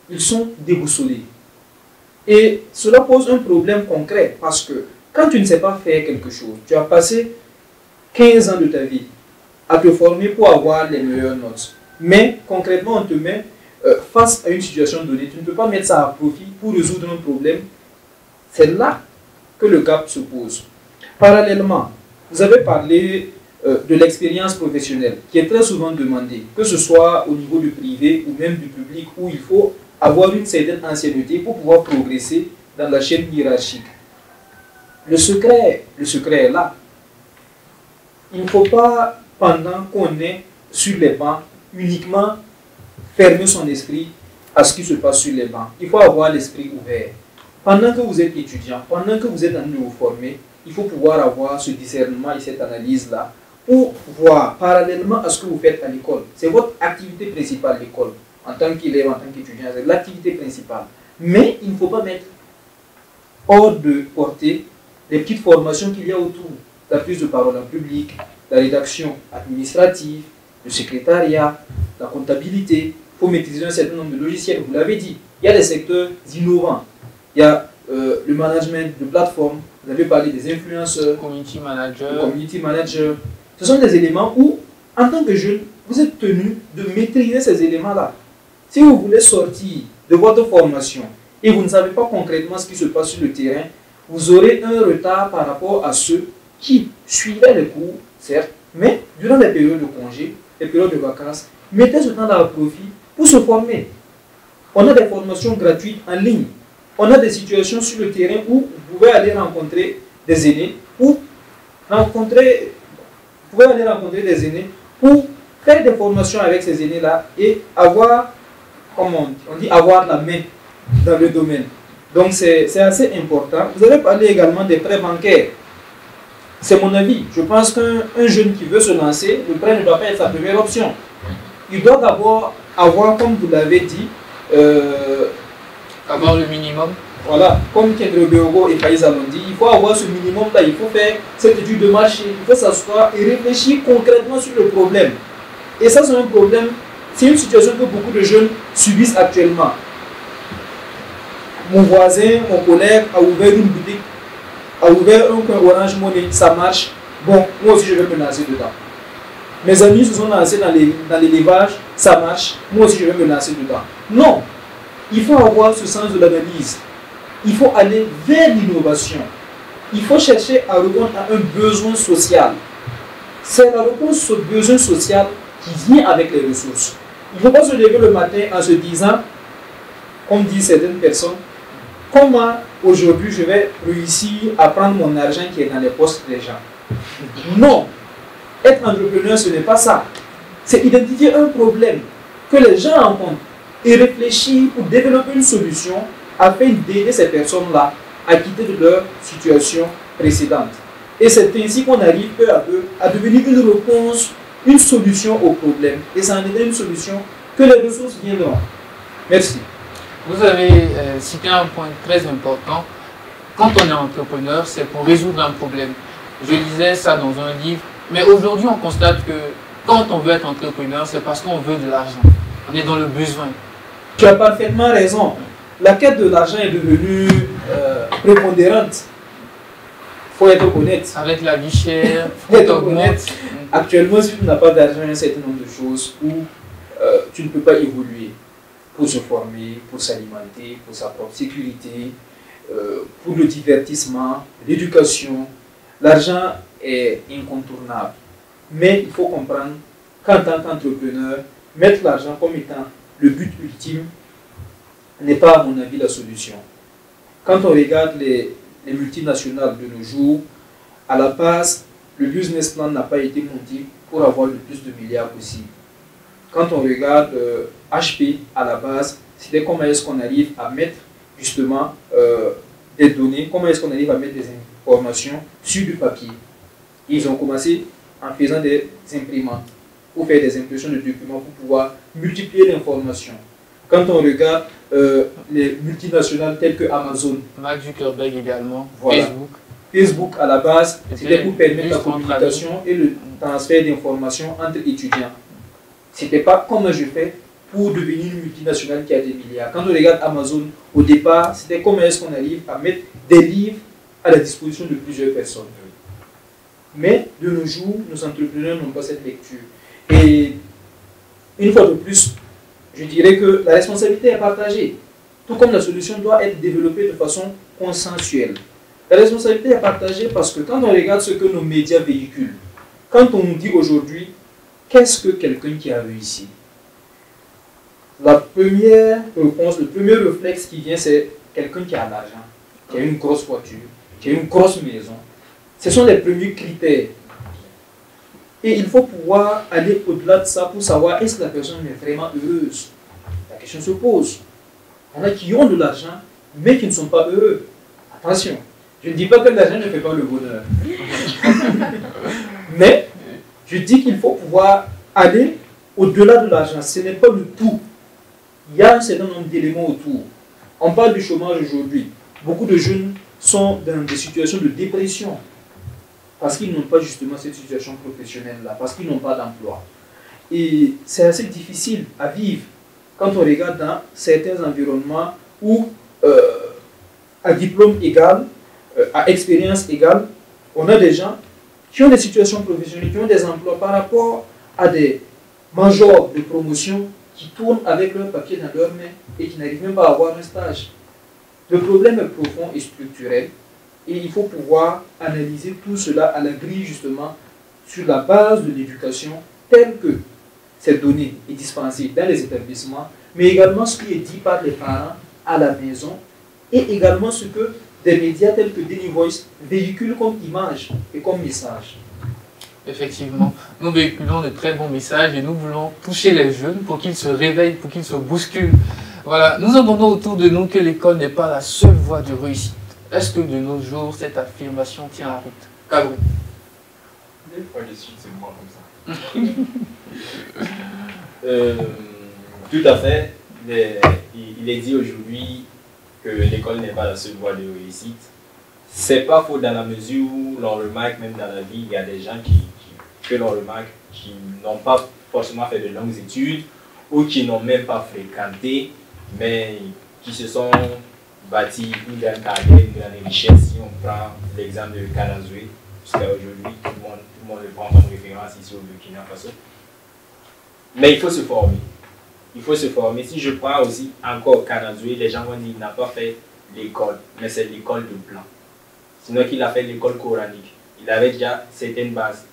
ils sont déboussolés. Et cela pose un problème concret parce que quand tu ne sais pas faire quelque chose, tu as passé 15 ans de ta vie à te former pour avoir les meilleures notes. Mais concrètement, on te met face à une situation donnée. Tu ne peux pas mettre ça à profit pour résoudre un problème. C'est là que le gap se pose. Parallèlement, vous avez parlé de l'expérience professionnelle qui est très souvent demandée, que ce soit au niveau du privé ou même du public, où il faut avoir une certaine ancienneté pour pouvoir progresser dans la chaîne hiérarchique. Le secret est là. Il ne faut pas, pendant qu'on est sur les bancs, uniquement fermer son esprit à ce qui se passe sur les bancs. Il faut avoir l'esprit ouvert. Pendant que vous êtes étudiant, pendant que vous êtes en train de vous former, il faut pouvoir avoir ce discernement et cette analyse-là pour voir parallèlement à ce que vous faites à l'école. C'est votre activité principale, l'école. En tant qu'élève, en tant qu'étudiant, c'est l'activité principale. Mais il ne faut pas mettre hors de portée les petites formations qu'il y a autour. La prise de parole en public, la rédaction administrative, le secrétariat, la comptabilité. Il faut maîtriser un certain nombre de logiciels, vous l'avez dit. Il y a des secteurs innovants. Il y a le management de plateforme. Vous avez parlé des influenceurs, community manager. le community manager. Ce sont des éléments où, en tant que jeune, vous êtes tenu de maîtriser ces éléments-là. Si vous voulez sortir de votre formation et vous ne savez pas concrètement ce qui se passe sur le terrain, vous aurez un retard par rapport à ceux qui suivaient les cours, certes, mais durant les périodes de congé, les périodes de vacances, mettez ce temps-là à profit pour se former. On a des formations gratuites en ligne. On a des situations sur le terrain où vous pouvez aller rencontrer des aînés pour faire des formations avec ces aînés-là et avoir, comme on dit, avoir la main dans le domaine. Donc c'est assez important. Vous avez parlé également des prêts bancaires. C'est mon avis. Je pense qu'un jeune qui veut se lancer, le prêt ne doit pas être sa première option. Il doit d'abord avoir, comme vous l'avez dit, avoir le minimum. Voilà, comme Kendra Beogo et Faïza l'ont dit, il faut avoir ce minimum-là, il faut faire cette étude de marché, il faut s'asseoir et réfléchir concrètement sur le problème. Et ça, c'est un problème, c'est une situation que beaucoup de jeunes subissent actuellement. Mon voisin, mon collègue a ouvert une boutique, a ouvert un coin Orange Money, ça marche. Bon, moi aussi je vais me lancer dedans. Mes amis se sont lancés dans l'élevage, ça marche. Moi aussi je vais me lancer dedans. Non, il faut avoir ce sens de l'analyse. Il faut aller vers l'innovation. Il faut chercher à répondre à un besoin social. C'est la réponse au besoin social qui vient avec les ressources. Il ne faut pas se lever le matin en se disant, comme disent certaines personnes, comment aujourd'hui je vais réussir à prendre mon argent qui est dans les postes des gens. Non. Être entrepreneur, ce n'est pas ça. C'est identifier un problème que les gens rencontrent et réfléchir pour développer une solution afin d'aider ces personnes-là à quitter de leur situation précédente. Et c'est ainsi qu'on arrive peu à peu à devenir une réponse, une solution au problème. Et ça en est une solution que les ressources viendront. Merci. Vous avez cité un point très important. Quand on est entrepreneur, c'est pour résoudre un problème. Je lisais ça dans un livre. Mais aujourd'hui, on constate que quand on veut être entrepreneur, c'est parce qu'on veut de l'argent. On est dans le besoin. Tu as parfaitement raison. La quête de l'argent est devenue prépondérante. Il faut être honnête. Avec la vie chère, faut être honnête. Actuellement, si tu n'as pas d'argent, il y a un certain nombre de choses où tu ne peux pas évoluer pour se former, pour s'alimenter, pour sa propre sécurité, pour le divertissement, l'éducation. L'argent est incontournable. Mais il faut comprendre qu'en tant qu'entrepreneur, mettre l'argent comme étant le but ultime n'est pas, à mon avis, la solution. Quand on regarde les multinationales de nos jours, à la base, le business plan n'a pas été monté pour avoir le plus de milliards possible. Quand on regarde HP, à la base, c'était comment est-ce qu'on arrive à mettre justement des données, comment est-ce qu'on arrive à mettre des informations sur du papier. Ils ont commencé en faisant des imprimantes pour faire des impressions de documents pour pouvoir multiplier l'information. Quand on regarde les multinationales telles que Amazon, Mark Zuckerberg également, voilà. Facebook à la base, c'était pour permettre la communication et le transfert d'informations entre étudiants. C'était pas comment je fais pour devenir une multinationale qui a des milliards. Quand on regarde Amazon, au départ, c'était comment est-ce qu'on arrive à mettre des livres à la disposition de plusieurs personnes. Mais de nos jours, nos entrepreneurs n'ont pas cette lecture. Et une fois de plus, je dirais que la responsabilité est partagée. Tout comme la solution doit être développée de façon consensuelle. La responsabilité est partagée parce que quand on regarde ce que nos médias véhiculent, quand on nous dit aujourd'hui, qu'est-ce que quelqu'un qui a réussi? La première réponse, le premier réflexe qui vient, c'est quelqu'un qui a de l'argent, qui a une grosse voiture, qui a une grosse maison. Ce sont les premiers critères. Et il faut pouvoir aller au-delà de ça pour savoir est-ce que la personne est vraiment heureuse. La question se pose. Il y en a qui ont de l'argent, mais qui ne sont pas heureux. Attention, je ne dis pas que l'argent ne fait pas le bonheur. Mais je dis qu'il faut pouvoir aller au-delà de l'argent. Ce n'est pas le tout. Il y a un certain nombre d'éléments autour. On parle du chômage aujourd'hui. Beaucoup de jeunes sont dans des situations de dépression parce qu'ils n'ont pas justement cette situation professionnelle-là, parce qu'ils n'ont pas d'emploi. Et c'est assez difficile à vivre quand on regarde dans certains environnements où, à diplôme égal, à expérience égale, on a des gens qui ont des situations professionnelles, qui ont des emplois par rapport à des majors de promotion qui tournent avec leurs papiers dans leurs mains et qui n'arrivent même pas à avoir un stage. Le problème est profond et structurel et il faut pouvoir analyser tout cela à la grille justement sur la base de l'éducation telle que cette donnée est dispensée dans les établissements, mais également ce qui est dit par les parents à la maison et également ce que des médias tels que Daily Voice véhiculent comme image et comme message. Effectivement, nous véhiculons de très bons messages et nous voulons toucher les jeunes pour qu'ils se réveillent, pour qu'ils se bousculent. Voilà, nous entendons autour de nous que l'école n'est pas la seule voie de réussite. Est-ce que de nos jours, cette affirmation tient la route? Cabrou. Des fois de suite, c'est moi comme ça. Tout à fait. Il est dit aujourd'hui que l'école n'est pas la seule voie de réussite. C'est pas faux dans la mesure où l'on remarque, même dans la vie, il y a des gens que l'on remarque qui n'ont pas forcément fait de longues études ou qui n'ont même pas fréquenté, mais qui se sont bâtis une grande carrière, une grande richesse. Si on prend l'exemple de Kanazoué, jusqu'à aujourd'hui, tout le monde le prend comme référence ici au Burkina Faso. Mais il faut se former. Il faut se former. Si je prends aussi encore Kanazoué, les gens vont dire qu'il n'a pas fait l'école, mais c'est l'école de blanc. Sinon qu'il a fait l'école coranique. Il avait déjà certaines bases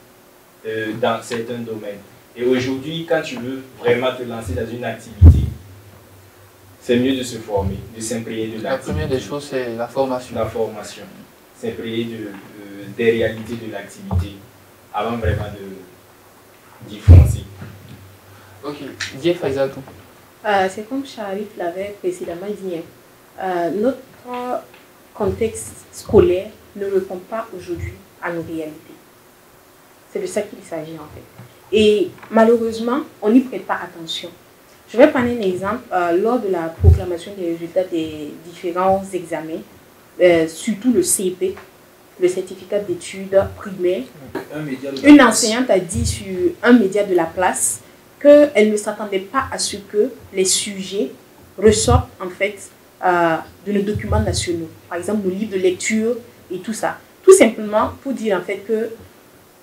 dans certains domaines. Et aujourd'hui, quand tu veux vraiment te lancer dans une activité, c'est mieux de se former, de s'imprégner de l'activité. La première des choses, c'est la formation. La formation. S'imprégner des réalités de l'activité avant vraiment d'y foncer. Ok, Dieu Faizatou. C'est comme Sharif l'avait précédemment dit. Notre contexte scolaire ne répond pas aujourd'hui à nos réalités. C'est de ça qu'il s'agit en fait. Et malheureusement, on n'y prête pas attention. Je vais prendre un exemple. Lors de la proclamation des résultats des différents examens, surtout le CEP, le certificat d'études primaires, une enseignante a dit sur un média de la place qu'elle ne s'attendait pas à ce que les sujets ressortent en fait de nos documents nationaux. Par exemple, nos livres de lecture et tout ça. Tout simplement pour dire en fait que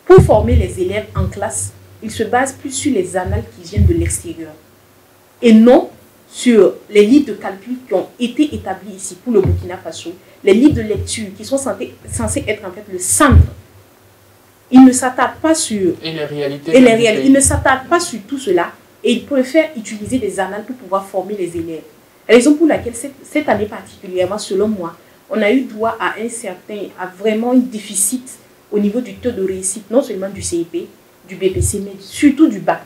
pour former les élèves en classe, ils se basent plus sur les annales qui viennent de l'extérieur et non sur les livres de calcul qui ont été établis ici pour le Burkina Faso, les livres de lecture qui sont censés être en fait le centre. Ils ne s'attardent pas sur... Et les réalités. Ils ne s'attardent pas sur tout cela et ils préfèrent utiliser des annales pour pouvoir former les élèves. Raison pour laquelle cette année particulièrement, selon moi, on a eu droit à vraiment un déficit au niveau du taux de réussite, non seulement du CEP, du BPC, mais surtout du bac.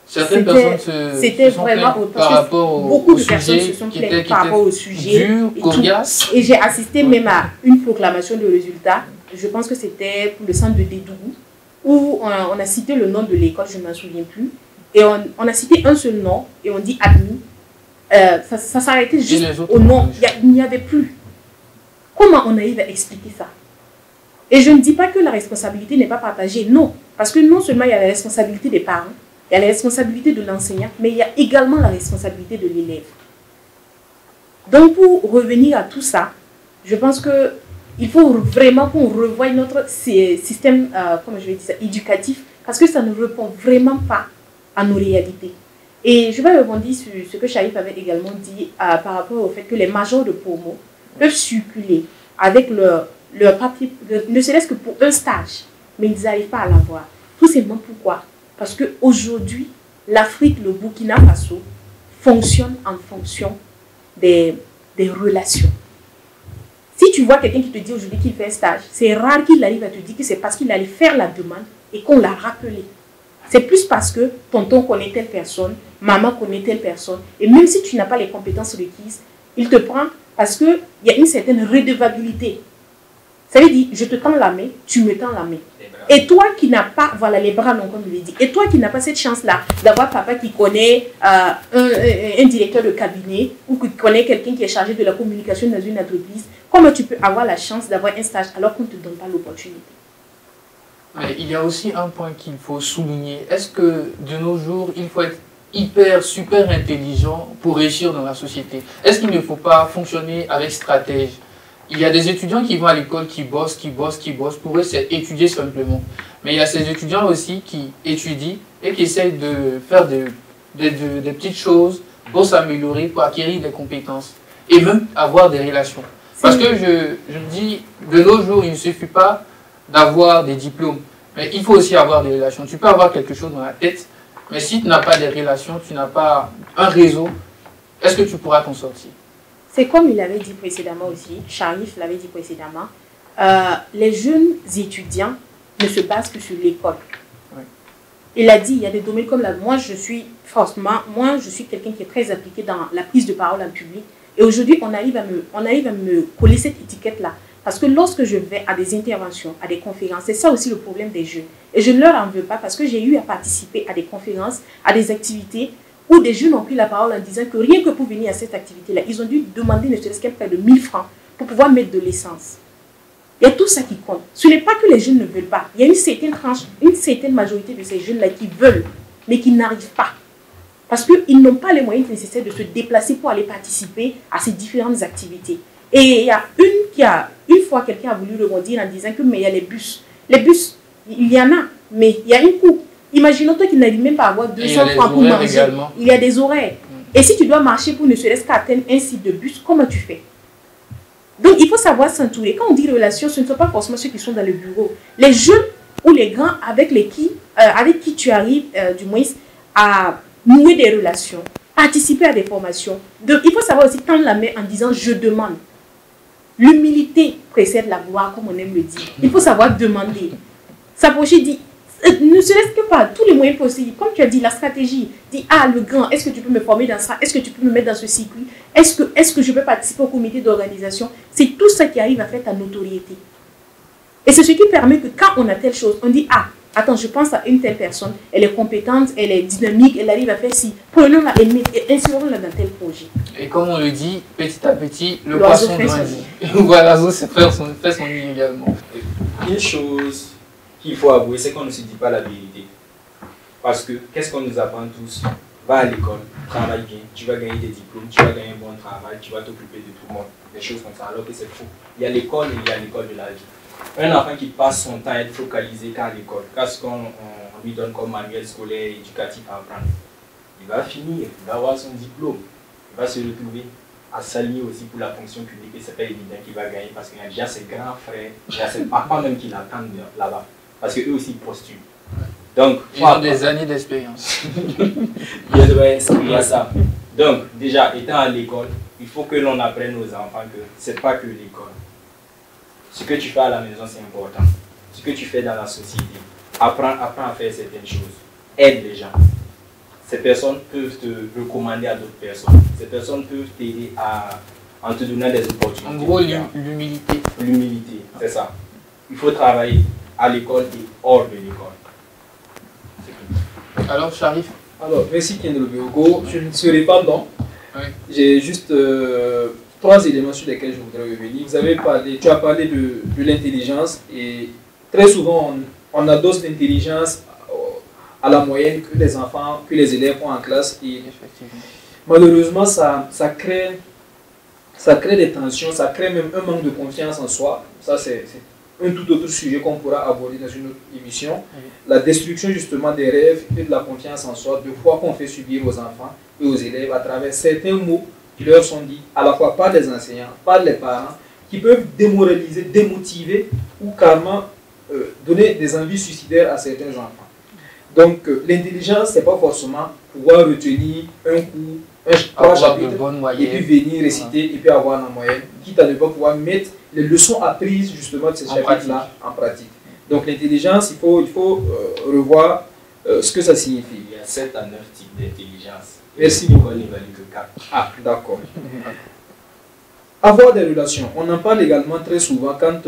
Certaines personnes se sont plaintes par rapport beaucoup de personnes se sont plaintes par rapport au sujet dur, coriace. Et j'ai assisté même à une proclamation de résultats. Je pense que c'était pour le centre de Dédougou, où on a cité le nom de l'école, je ne m'en souviens plus. Et on a cité un seul nom et on dit admis. Ça s'arrêtait juste au nom. Il n'y avait plus. Comment on arrive à expliquer ça? Et je ne dis pas que la responsabilité n'est pas partagée, non. Parce que non seulement il y a la responsabilité des parents, il y a la responsabilité de l'enseignant, mais il y a également la responsabilité de l'élève. Donc, pour revenir à tout ça, je pense qu'il faut vraiment qu'on revoie notre système comment je vais dire ça, éducatif, parce que ça ne répond vraiment pas à nos réalités. Et je vais rebondir sur ce que Sharif avait également dit par rapport au fait que les majors de promo peuvent circuler avec leur papier, ne serait-ce que pour un stage, mais ils n'arrivent pas à l'avoir. Tout simplement pourquoi? Parce qu'aujourd'hui, l'Afrique, le Burkina Faso, fonctionne en fonction des relations. Si tu vois quelqu'un qui te dit aujourd'hui qu'il fait un stage, c'est rare qu'il arrive à te dire que c'est parce qu'il allait faire la demande et qu'on l'a rappelé. C'est plus parce que tonton connaît telle personne, maman connaît telle personne, et même si tu n'as pas les compétences requises, il te prend parce qu'il y a une certaine redevabilité. Ça veut dire, je te tends la main, tu me tends la main. Et toi qui n'as pas, voilà les bras non comme il l'a dit, et toi qui n'as pas cette chance-là d'avoir papa qui connaît un directeur de cabinet ou qui connaît quelqu'un qui est chargé de la communication dans une entreprise, comment tu peux avoir la chance d'avoir un stage alors qu'on ne te donne pas l'opportunité? Mais il y a aussi un point qu'il faut souligner. Est-ce que de nos jours, il faut être super intelligent pour réussir dans la société? Est-ce qu'il ne faut pas fonctionner avec stratège? Il y a des étudiants qui vont à l'école, qui bossent. Pour eux, c'est étudier simplement. Mais il y a ces étudiants aussi qui étudient et qui essayent de faire des petites choses pour s'améliorer, pour acquérir des compétences et même avoir des relations. Parce que je me dis, de nos jours, il ne suffit pas d'avoir des diplômes, mais il faut aussi avoir des relations. Tu peux avoir quelque chose dans la tête, mais si tu n'as pas des relations, tu n'as pas un réseau, est-ce que tu pourras t'en sortir? C'est comme il avait dit précédemment aussi, Sharif l'avait dit précédemment, les jeunes étudiants ne se basent que sur l'école. Oui. Il a dit, il y a des domaines comme moi je suis quelqu'un qui est très appliqué dans la prise de parole en public. Et aujourd'hui, on arrive à me coller cette étiquette-là. Parce que lorsque je vais à des interventions, à des conférences, c'est ça aussi le problème des jeunes. Et je ne leur en veux pas parce que j'ai eu à participer à des conférences, à des activités où des jeunes ont pris la parole en disant que rien que pour venir à cette activité-là, ils ont dû demander ne serait-ce qu'un près de 1000 francs pour pouvoir mettre de l'essence. Il y a tout ça qui compte. Ce n'est pas que les jeunes ne veulent pas. Il y a une certaine tranche, une certaine majorité de ces jeunes-là qui veulent, mais qui n'arrivent pas. Parce qu'ils n'ont pas les moyens nécessaires de se déplacer pour aller participer à ces différentes activités. Et il y a une fois quelqu'un a voulu rebondir en disant que mais il y a les bus. Les bus, il y en a, mais il y a une coupe. Imaginons-toi qu'il n'arrive même pas à avoir 200 francs pour manger. Également. Il y a des horaires. Et si tu dois marcher pour ne serait-ce qu'atteindre un site de bus, comment tu fais? Donc il faut savoir s'entourer. Quand on dit relations, ce ne sont pas forcément ceux qui sont dans le bureau. Les jeunes ou les grands avec qui tu arrives, du moins, à nouer des relations, participer à des formations. Donc, il faut savoir aussi tendre la main en disant « je demande ». L'humilité précède la gloire, comme on aime le dire. Il faut savoir demander. S'approcher dit, ne serait-ce que par tous les moyens possibles. Comme tu as dit, la stratégie. Dit, ah, le grand, est-ce que tu peux me former dans ça? Est-ce que tu peux me mettre dans ce circuit? Est-ce que je peux participer au comité d'organisation? C'est tout ça qui arrive à faire ta notoriété. Et c'est ce qui permet que quand on a telle chose, on dit, ah, attends, je pense à une telle personne, elle est compétente, elle est dynamique, elle arrive à faire ci. Prenons-la et insérons-la dans tel projet. Et comme on le dit, petit à petit, le poisson grandit. Voilà, l'oiseau fait son nid également. Une chose qu'il faut avouer, c'est qu'on ne se dit pas la vérité. Parce que, qu'est-ce qu'on nous apprend tous? Va à l'école, travaille bien, tu vas gagner des diplômes, tu vas gagner un bon travail, tu vas t'occuper de tout le monde. Des choses comme ça, alors que c'est faux. Il y a l'école et il y a l'école de la vie. Un enfant qui passe son temps à être focalisé qu'à l'école, qu'est-ce qu'on lui donne comme manuel scolaire, éducatif à apprendre, il va finir, il va avoir son diplôme, il va se retrouver à s'aligner aussi pour la fonction publique et c'est pas évident qu'il va gagner parce qu'il y a déjà ses grands frères, il y a ses parents même qui l'attendent là-bas, parce qu'eux aussi postulent. Donc, ils ont des années d'expérience. Il y a ça. Donc, déjà, étant à l'école, il faut que l'on apprenne aux enfants que c'est pas que l'école. Ce que tu fais à la maison, c'est important. Ce que tu fais dans la société, apprends à faire certaines choses. Aide les gens. Ces personnes peuvent te recommander à d'autres personnes. Ces personnes peuvent t'aider en te donnant des opportunités. En gros, l'humilité. L'humilité, c'est ça. Il faut travailler à l'école et hors de l'école. Alors, Sharif? Alors, merci Ken Lobeogo. Je ne serai pas long. Oui. J'ai juste 3 éléments sur lesquels je voudrais revenir. Tu as parlé de l'intelligence et très souvent on adosse l'intelligence à la moyenne que les enfants, que les élèves ont en classe. Et malheureusement, ça crée des tensions, ça crée même un manque de confiance en soi. Ça, c'est un tout autre sujet qu'on pourra aborder dans une autre émission. La destruction justement des rêves et de la confiance en soi, de quoi qu'on fait subir aux enfants et aux élèves à travers certains mots qui leur sont dits, à la fois par les enseignants, par les parents, qui peuvent démoraliser, démotiver ou carrément donner des envies suicidaires à certains enfants. Donc l'intelligence, ce n'est pas forcément pouvoir retenir un coup, trois chapitres, et puis venir réciter et puis avoir la moyenne, quitte à ne pas pouvoir mettre les leçons apprises justement de ces chapitres-là en pratique. Donc l'intelligence, il faut revoir ce que ça signifie. Il y a 7 à 9 types d'intelligence. Merci beaucoup. On n'évalue que 4. Ah, d'accord. Avoir des relations. On en parle également très souvent quand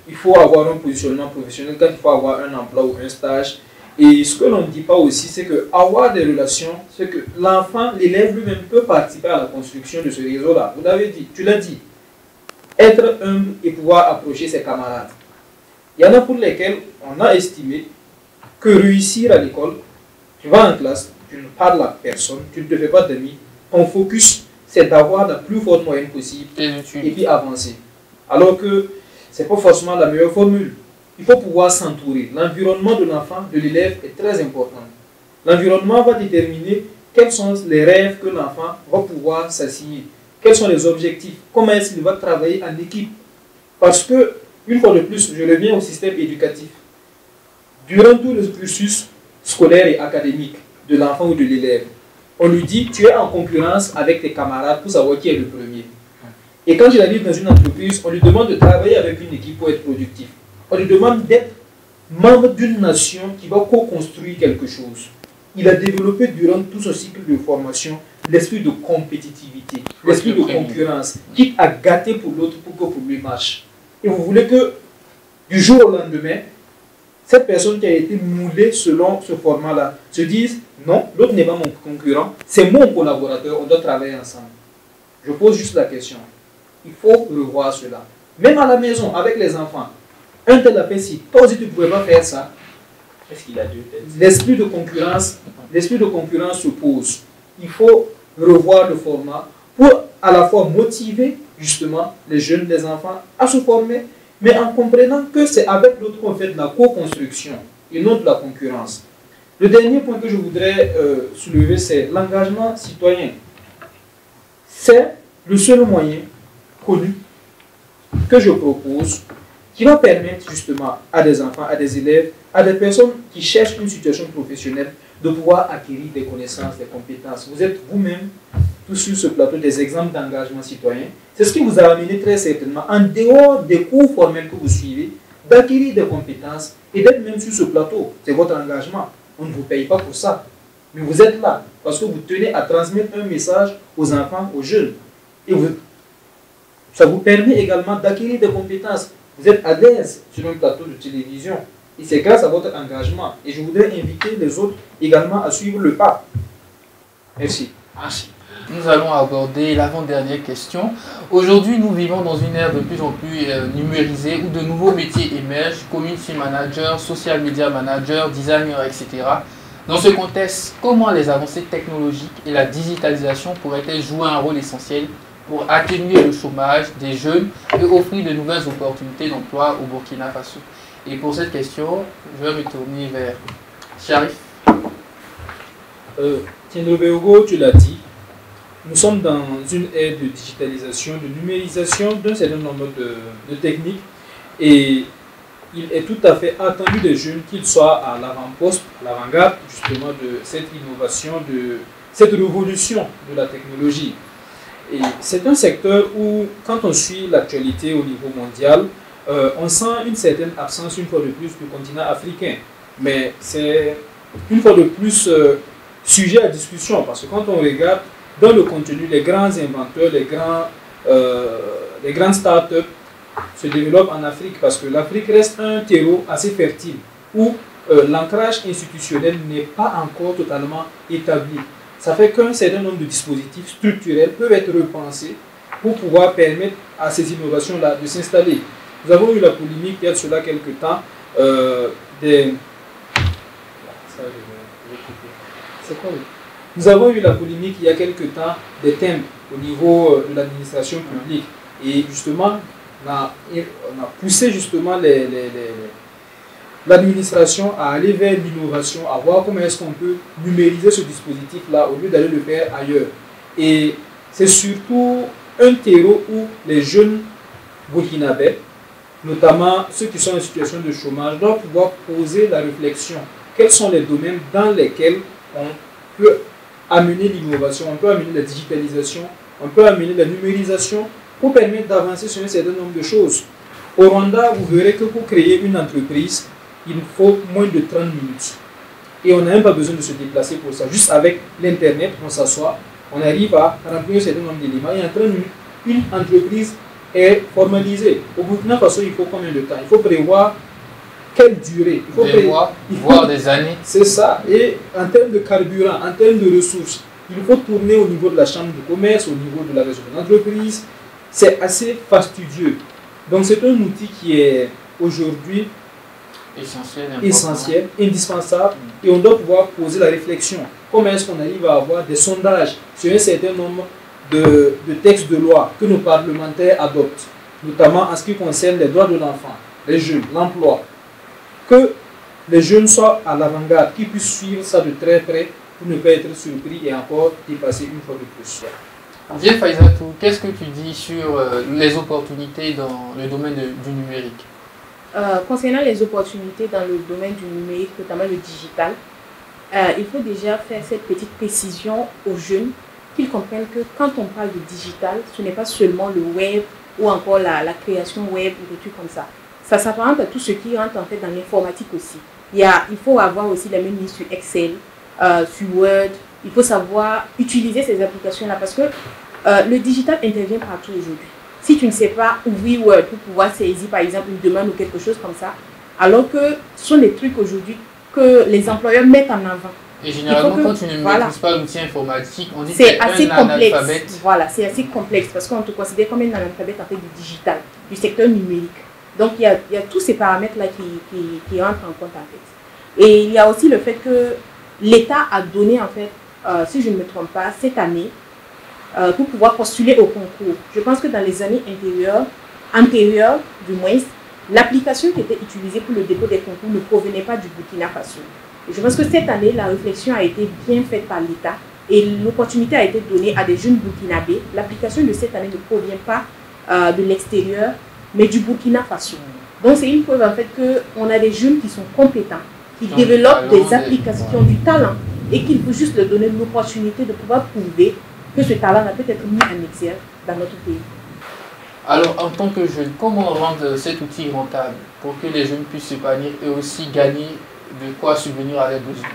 il faut avoir un positionnement professionnel, quand il faut avoir un emploi ou un stage. Et ce que l'on ne dit pas aussi, c'est que avoir des relations, c'est que l'enfant, l'élève lui-même peut participer à la construction de ce réseau-là. Vous l'avez dit, tu l'as dit. Être humble et pouvoir approcher ses camarades. Il y en a pour lesquels on a estimé que réussir à l'école, tu vas en classe, tu ne parles à personne, tu ne te fais pas d'amis, ton focus, c'est d'avoir la plus forte moyenne possible et puis avancer. Alors que ce n'est pas forcément la meilleure formule. Il faut pouvoir s'entourer. L'environnement de l'enfant, de l'élève est très important. L'environnement va déterminer quels sont les rêves que l'enfant va pouvoir s'assigner. Quels sont les objectifs? Comment est-ce qu'il va travailler en équipe? Parce que, une fois de plus, je reviens au système éducatif. Durant tout le cursus scolaire et académique de l'enfant ou de l'élève, on lui dit, tu es en concurrence avec tes camarades pour savoir qui est le premier. Et quand il arrive dans une entreprise, on lui demande de travailler avec une équipe pour être productif. On lui demande d'être membre d'une nation qui va co-construire quelque chose. Il a développé durant tout son cycle de formation l'esprit de compétitivité, l'esprit de concurrence, quitte à gâter pour l'autre pour que pour lui marche. Et vous voulez que du jour au lendemain, cette personne qui a été moulée selon ce format-là se dise non, l'autre n'est pas mon concurrent, c'est mon collaborateur, on doit travailler ensemble. Je pose juste la question. Il faut revoir cela. Même à la maison, avec les enfants, un tel a fait ci, toi aussi tu ne pouvais pas faire ça. Est-ce qu'il a deux têtes? L'esprit de concurrence se pose. Il faut revoir le format pour à la fois motiver justement les jeunes, les enfants à se former, mais en comprenant que c'est avec l'autre qu'on fait de la co-construction et non de la concurrence. Le dernier point que je voudrais soulever, c'est l'engagement citoyen. C'est le seul moyen connu que je propose qui va permettre justement à des enfants, à des élèves, à des personnes qui cherchent une situation professionnelle de pouvoir acquérir des connaissances, des compétences. Vous êtes vous-même tous sur ce plateau des exemples d'engagement citoyen. C'est ce qui vous a amené très certainement, en dehors des cours formels que vous suivez, d'acquérir des compétences et d'être même sur ce plateau. C'est votre engagement. On ne vous paye pas pour ça. Mais vous êtes là parce que vous tenez à transmettre un message aux enfants, aux jeunes. Et ça vous permet également d'acquérir des compétences. Vous êtes à l'aise sur un plateau de télévision. Et c'est grâce à votre engagement. Et je voudrais inviter les autres également à suivre le pas. Merci. Merci. Nous allons aborder l'avant-dernière question. Aujourd'hui, nous vivons dans une ère de plus en plus numérisée où de nouveaux métiers émergent, community manager, social media manager, designer, etc. Dans ce contexte, comment les avancées technologiques et la digitalisation pourraient-elles jouer un rôle essentiel pour atténuer le chômage des jeunes et offrir de nouvelles opportunités d'emploi au Burkina Faso? Et pour cette question, je vais me tourner vers Sharif. Tiendro, tu l'as dit, nous sommes dans une ère de digitalisation, de numérisation d'un certain nombre de techniques et il est tout à fait attendu des jeunes qu'ils soient à l'avant-poste, à l'avant-garde justement de cette innovation, de cette révolution de la technologie. Et c'est un secteur où, quand on suit l'actualité au niveau mondial, on sent une certaine absence, une fois de plus, du continent africain. Mais c'est, une fois de plus, sujet à discussion, parce que quand on regarde dans le contenu, les grands inventeurs, les grandes start-up se développent en Afrique, parce que l'Afrique reste un terreau assez fertile, où l'ancrage institutionnel n'est pas encore totalement établi. Ça fait qu'un certain nombre de dispositifs structurels peuvent être repensés pour pouvoir permettre à ces innovations-là de s'installer. Nous avons eu la polémique il y a de cela quelques temps Ça, je vais couper. C'est quoi? Nous avons eu la polémique il y a quelque temps des thèmes au niveau de l'administration publique. Et justement, on a poussé justement l'administration à aller vers l'innovation, à voir comment est-ce qu'on peut numériser ce dispositif-là au lieu d'aller le faire ailleurs. Et c'est surtout un terreau où les jeunes burkinabés, notamment ceux qui sont en situation de chômage, doivent pouvoir poser la réflexion. Quels sont les domaines dans lesquels on peut amener l'innovation, on peut amener la digitalisation, on peut amener la numérisation pour permettre d'avancer sur un certain nombre de choses. Au Rwanda, vous verrez que pour créer une entreprise, il faut moins de 30 minutes. Et on n'a même pas besoin de se déplacer pour ça. Juste avec l'Internet, on s'assoit, on arrive à remplir un certain nombre d'éléments et en 30 minutes, une entreprise est formalisée. Au Burkina Faso, il faut combien de temps? Il faut prévoir quelle durée? Il faut des mois, voire des années. C'est ça. Et en termes de carburant, en termes de ressources, il faut tourner au niveau de la chambre de commerce, au niveau de la région de l'entreprise. C'est assez fastidieux. Donc c'est un outil qui est aujourd'hui essentiel, indispensable, et on doit pouvoir poser la réflexion. Comment est-ce qu'on arrive à avoir des sondages sur un certain nombre de textes de loi que nos parlementaires adoptent, notamment en ce qui concerne les droits de l'enfant, les jeunes, l'emploi, que les jeunes soient à l'avant-garde, qu'ils puissent suivre ça de très près pour ne pas être surpris et encore dépasser une fois de plus. Bien Faizatou, qu'est-ce que tu dis sur les opportunités dans le domaine du numérique? Concernant les opportunités dans le domaine du numérique, notamment le digital, il faut déjà faire cette petite précision aux jeunes qu'ils comprennent que quand on parle de digital, ce n'est pas seulement le web ou encore la création web ou des trucs comme ça. Ça s'apparente à tout ce qui rentre en fait dans l'informatique aussi. Il faut avoir aussi la même mise sur Excel, sur Word. Il faut savoir utiliser ces applications-là parce que le digital intervient partout aujourd'hui. Si tu ne sais pas ouvrir Word pour pouvoir saisir par exemple une demande ou quelque chose comme ça, alors que ce sont des trucs aujourd'hui que les employeurs mettent en avant. Et généralement, quand tu ne maîtrises pas l'outil informatique, on dit que c'est assez complexe. Analphabète. Voilà, c'est assez complexe parce qu'on te considère comme un analphabète en fait du digital, du secteur numérique. Donc il y a tous ces paramètres-là qui rentrent en compte en fait. Et il y a aussi le fait que l'État a donné en fait, si je ne me trompe pas, cette année, pour pouvoir postuler au concours. Je pense que dans les années antérieures du moins, l'application qui était utilisée pour le dépôt des concours ne provenait pas du Burkina Faso. Et je pense que cette année, la réflexion a été bien faite par l'État et l'opportunité a été donnée à des jeunes burkinabés. L'application de cette année ne provient pas de l'extérieur, mais du Burkina Faso. Donc c'est une preuve en fait qu'on a des jeunes qui sont compétents, qui développent des applications, qui ont du talent et qu'il faut juste leur donner l'opportunité de pouvoir prouver que ce talent peut être mis en exergue dans notre pays. Alors, en tant que jeune, comment rendre cet outil rentable pour que les jeunes puissent s'épanouir et aussi gagner de quoi subvenir à leurs besoins?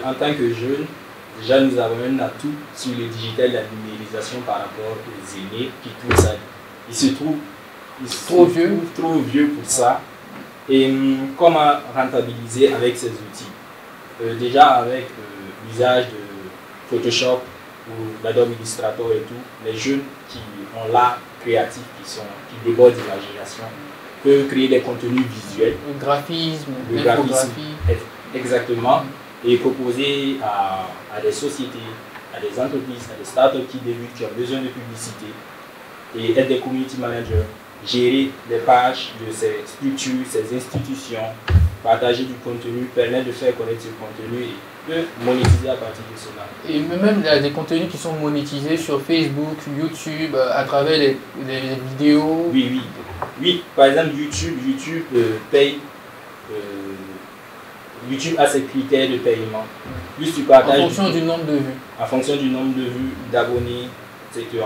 En tant que jeune, déjà nous avons un atout sur le digital et la numérisation par rapport aux aînés qui trouvent ça. Ils se trouvent trop vieux pour ça. Et comment rentabiliser avec ces outils? Déjà avec l'usage de Photoshop ou d'Adobe Illustrator et tout, les jeunes qui ont l'art créatif, qui débordent d'imagination, peuvent créer des contenus visuels. Le graphisme, l'infographie. Exactement. Et proposer à des sociétés, à des entreprises, à des startups qui débutent, qui ont besoin de publicité, et être des community managers, gérer les pages de ces structures, ces institutions, partager du contenu, permettre de faire connaître ce contenu et de monétiser à partir de cela. Et même il y a des contenus qui sont monétisés sur Facebook, YouTube, à travers les vidéos. Oui, par exemple YouTube paye. YouTube a ses critères de paiement. Plus tu partages en fonction du nombre de vues. En fonction du nombre de vues, d'abonnés, etc.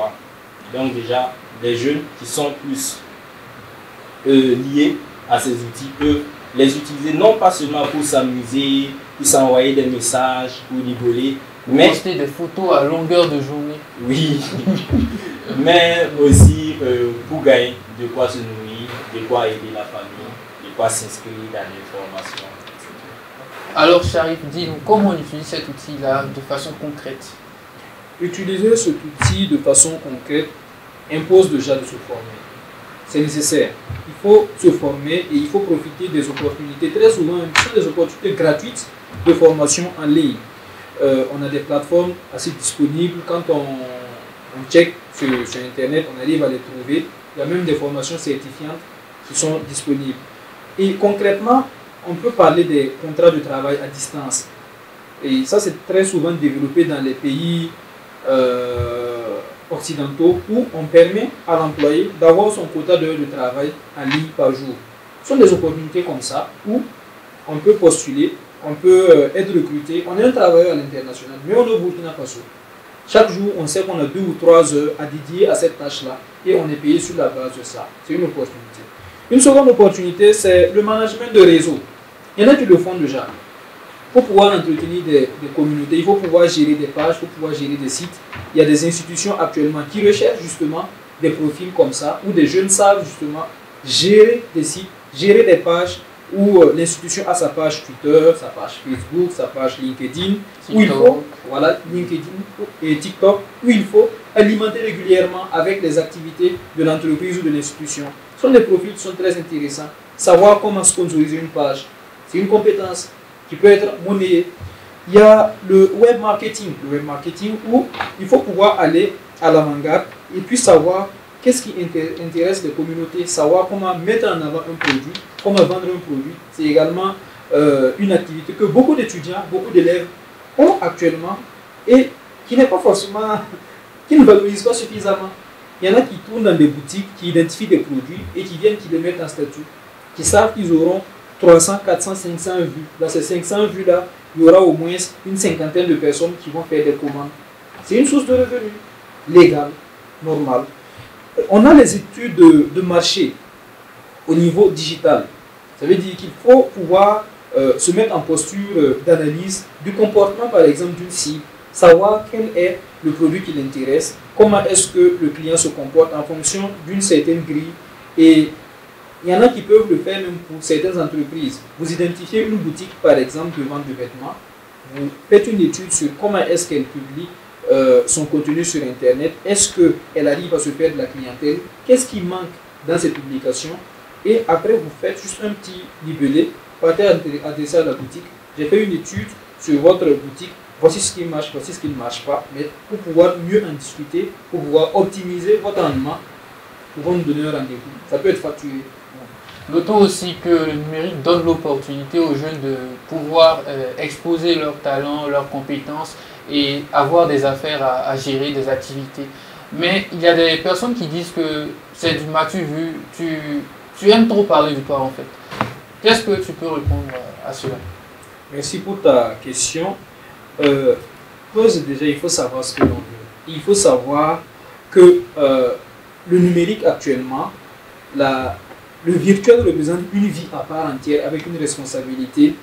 Donc déjà, les jeunes qui sont plus liés à ces outils peuvent les utiliser non pas seulement pour s'amuser, pour s'envoyer des messages, pour rigoler, mais poster des photos à longueur de journée. Oui, mais aussi pour gagner de quoi se nourrir, de quoi aider la famille, de quoi s'inscrire dans l'information. Alors Sharif, dis-nous comment on utilise cet outil-là de façon concrète? Utiliser cet outil de façon concrète impose déjà de se former. c'est nécessaire. Il faut se former et il faut profiter des opportunités. Très souvent, ce sont des opportunités gratuites de formation en ligne. On a des plateformes assez disponibles. Quand on check sur Internet, on arrive à les trouver. Il y a même des formations certifiantes qui sont disponibles. Et concrètement, on peut parler des contrats de travail à distance. Et ça, c'est très souvent développé dans les pays occidentaux où on permet à l'employé d'avoir son quota d'heures de travail en ligne par jour. Ce sont des opportunités comme ça où on peut postuler, on peut être recruté. On est un travailleur à l'international, mais on est au Burkina Faso. Chaque jour, on sait qu'on a 2 ou 3 heures à dédier à cette tâche-là et on est payé sur la base de ça. C'est une opportunité. Une seconde opportunité, c'est le management de réseau. Il y en a qui le font déjà. Pour pouvoir entretenir des communautés, il faut pouvoir gérer des pages, il faut pouvoir gérer des sites. Il y a des institutions actuellement qui recherchent justement des profils comme ça, où des jeunes savent justement gérer des sites, gérer des pages, où l'institution a sa page Twitter, sa page Facebook, sa page LinkedIn, où il faut, voilà, LinkedIn et TikTok, où il faut alimenter régulièrement avec les activités de l'entreprise ou de l'institution. Ce sont des profils qui sont très intéressants. Savoir comment sponsoriser une page, c'est une compétence qui peut être monnayée. Il y a le web marketing où il faut pouvoir aller à l'avant-garde et puis savoir qu'est-ce qui intéresse les communautés, savoir comment mettre en avant un produit, comment vendre un produit. C'est également une activité que beaucoup d'étudiants, beaucoup d'élèves ont actuellement et qui n'est pas forcément, qui ne valorisent pas suffisamment. Il y en a qui tournent dans des boutiques, qui identifient des produits et qui viennent, qui les mettent en statut, qui savent qu'ils auront 300, 400, 500 vues. Dans ces 500 vues-là, il y aura au moins une cinquantaine de personnes qui vont faire des commandes. C'est une source de revenus légale, normale. On a les études de marché au niveau digital. Ça veut dire qu'il faut pouvoir se mettre en posture d'analyse du comportement, par exemple, d'une cible, savoir quel est le produit qui l'intéresse, comment est-ce que le client se comporte en fonction d'une certaine grille. Et il y en a qui peuvent le faire même pour certaines entreprises. Vous identifiez une boutique, par exemple, de vente de vêtements, vous faites une étude sur comment est-ce qu'elle publie son contenu sur Internet, est-ce qu'elle arrive à se faire de la clientèle, qu'est-ce qui manque dans cette publication, et après vous faites juste un petit libellé, partez adressé à la boutique, j'ai fait une étude sur votre boutique, voici ce qui marche, voici ce qui ne marche pas, mais pour pouvoir mieux en discuter, pour pouvoir optimiser votre rendement, pouvons nous donner un rendez-vous. Ça peut être facturé. Notons aussi que le numérique donne l'opportunité aux jeunes de pouvoir exposer leurs talents, leurs compétences et avoir des affaires à gérer, des activités. Mais il y a des personnes qui disent que c'est du m'as-tu vu, tu aimes trop parler de toi en fait. Qu'est-ce que tu peux répondre à cela? Merci pour ta question. Déjà, il faut savoir ce que l'on veut. Il faut savoir que le numérique actuellement, le virtuel représente une vie à part entière avec une responsabilité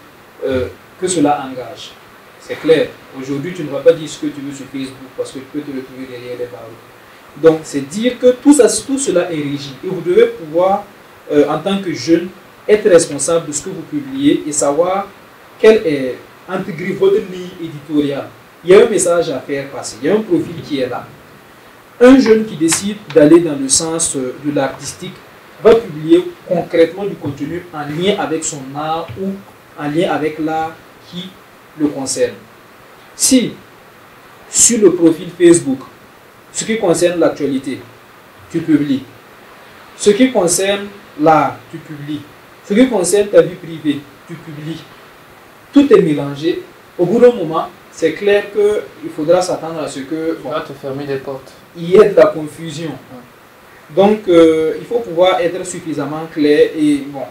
que cela engage. C'est clair. Aujourd'hui, tu ne vas pas dire ce que tu veux sur Facebook parce que tu peux te retrouver derrière les barreaux. Donc, c'est dire que tout cela est régi. Et vous devez pouvoir, en tant que jeune, être responsable de ce que vous publiez et savoir quelle est, intégrer votre ligne éditoriale. Il y a un message à faire passer. Il y a un profil qui est là. Un jeune qui décide d'aller dans le sens de l'artistique va publier concrètement du contenu en lien avec son art ou en lien avec l'art qui le concerne. Si, sur le profil Facebook, ce qui concerne l'actualité, tu publies. Ce qui concerne l'art, tu publies. Ce qui concerne ta vie privée, tu publies. Tout est mélangé. Au bout d'un moment, c'est clair qu'il faudra s'attendre à ce que... Tu vas te fermer des portes. Il y ait de la confusion. Donc, il faut pouvoir être suffisamment clair. Et bon,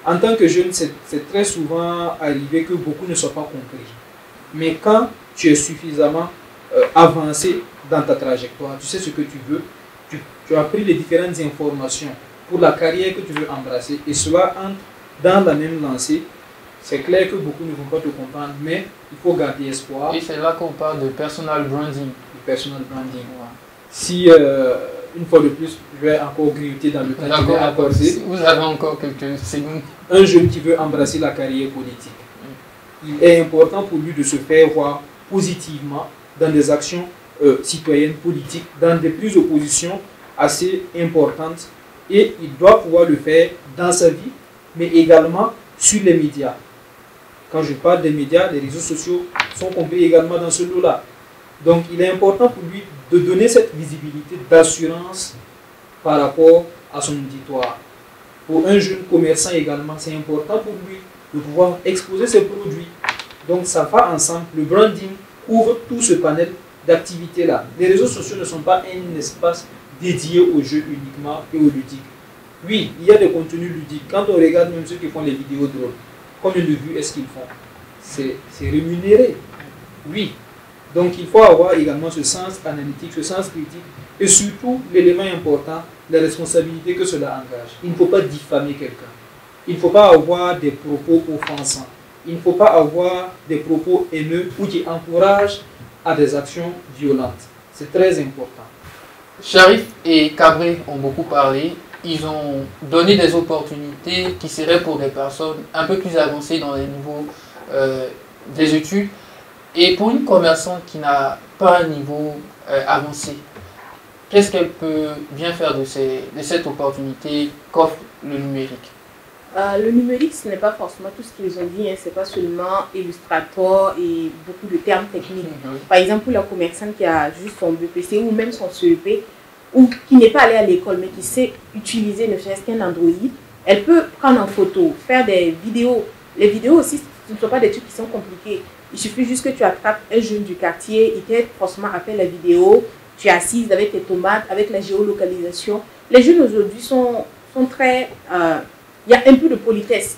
en tant que jeune, c'est très souvent arrivé que beaucoup ne soient pas compris. Mais quand tu es suffisamment avancé dans ta trajectoire, tu sais ce que tu veux, tu as pris les différentes informations pour la carrière que tu veux embrasser, et cela entre dans la même lancée, c'est clair que beaucoup ne vont pas te comprendre, mais il faut garder espoir. Et c'est là qu'on parle de personal branding. De personal branding. Ouais. Si, une fois de plus, je vais encore grignoter dans le temps que je vais accorder. Vous avez encore quelques secondes. Un jeune qui veut embrasser la carrière politique, il est important pour lui de se faire voir positivement dans des actions citoyennes politiques, dans des prises de position assez importantes Et il doit pouvoir le faire dans sa vie, mais également sur les médias. Quand je parle des médias, les réseaux sociaux sont compris également dans ce lot-là. Donc il est important pour lui de donner cette visibilité d'assurance par rapport à son auditoire. Pour un jeune commerçant également, c'est important pour lui de pouvoir exposer ses produits. Donc ça va ensemble. Le branding couvre tout ce panel d'activités-là. Les réseaux sociaux ne sont pas un espace dédié aux jeux uniquement et aux ludiques. Oui, il y a des contenus ludiques. Quand on regarde même ceux qui font les vidéos drôles, combien de vues est-ce qu'ils font? C'est rémunéré. Oui. Donc il faut avoir également ce sens analytique, ce sens critique et surtout l'élément important, la responsabilité que cela engage. Il ne faut pas diffamer quelqu'un. Il ne faut pas avoir des propos offensants. Il ne faut pas avoir des propos haineux ou qui encouragent à des actions violentes. C'est très important. Sharif et Cabré ont beaucoup parlé. Ils ont donné des opportunités qui seraient pour des personnes un peu plus avancées dans les niveaux des études. Et pour une commerçante qui n'a pas un niveau avancé, qu'est-ce qu'elle peut bien faire de cette opportunité qu'offre le numérique? Le numérique, ce n'est pas forcément tout ce qu'ils ont dit, hein. Ce n'est pas seulement Illustrator et beaucoup de termes techniques. Par exemple, pour la commerçante qui a juste son BPC ou même son CEP, ou qui n'est pas allée à l'école mais qui sait utiliser ne serait-ce qu'un Android, elle peut prendre en photo, faire des vidéos. Les vidéos aussi, ce ne sont pas des trucs qui sont compliqués. Il suffit juste que tu attrapes un jeune du quartier, il t'aide forcément à faire la vidéo, tu es assise avec tes tomates, avec la géolocalisation. Les jeunes aujourd'hui sont très... il y a un peu de politesse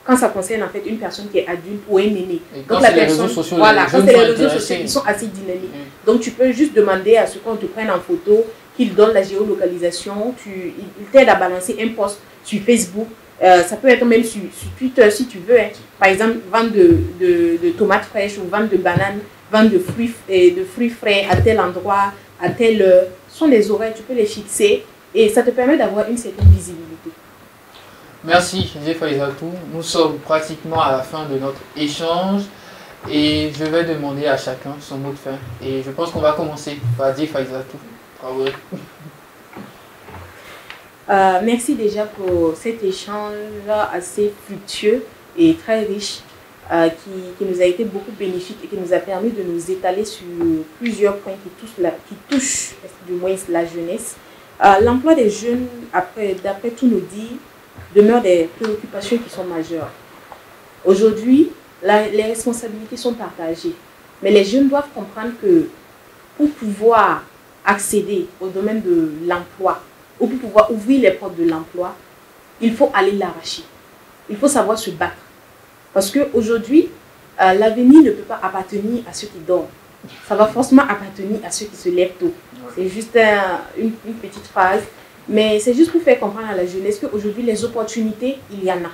quand ça concerne en fait une personne qui est adulte ou un aîné. Donc la personne, voilà, quand c'est les réseaux sociaux, ils sont assez dynamiques. Donc tu peux juste demander à ce qu'on te prenne en photo, qu'il donne la géolocalisation, il t'aide à balancer un post sur Facebook. Ça peut être même sur Twitter si tu veux. Hein. Par exemple, vente de tomates fraîches ou vente de bananes, vente de fruits frais à tel endroit, à telle heure. Ce sont des horaires, tu peux les fixer et ça te permet d'avoir une certaine visibilité. Merci, Zé Faizatou. Nous sommes pratiquement à la fin de notre échange et je vais demander à chacun son mot de fin. Et je pense qu'on va commencer par Zé Faizatou. Merci déjà pour cet échange assez fructueux et très riche qui nous a été beaucoup bénéfique et qui nous a permis de nous étaler sur plusieurs points qui touchent du moins la jeunesse. L'emploi des jeunes, d'après tous nos dits, demeure des préoccupations qui sont majeures. Aujourd'hui, les responsabilités sont partagées, mais les jeunes doivent comprendre que pour pouvoir accéder au domaine de l'emploi, ou pour pouvoir ouvrir les portes de l'emploi, il faut aller l'arracher. Il faut savoir se battre. Parce qu'aujourd'hui, l'avenir ne peut pas appartenir à ceux qui dorment. Ça va forcément appartenir à ceux qui se lèvent tôt. C'est juste une petite phrase. Mais c'est juste pour faire comprendre à la jeunesse qu'aujourd'hui, les opportunités, il y en a.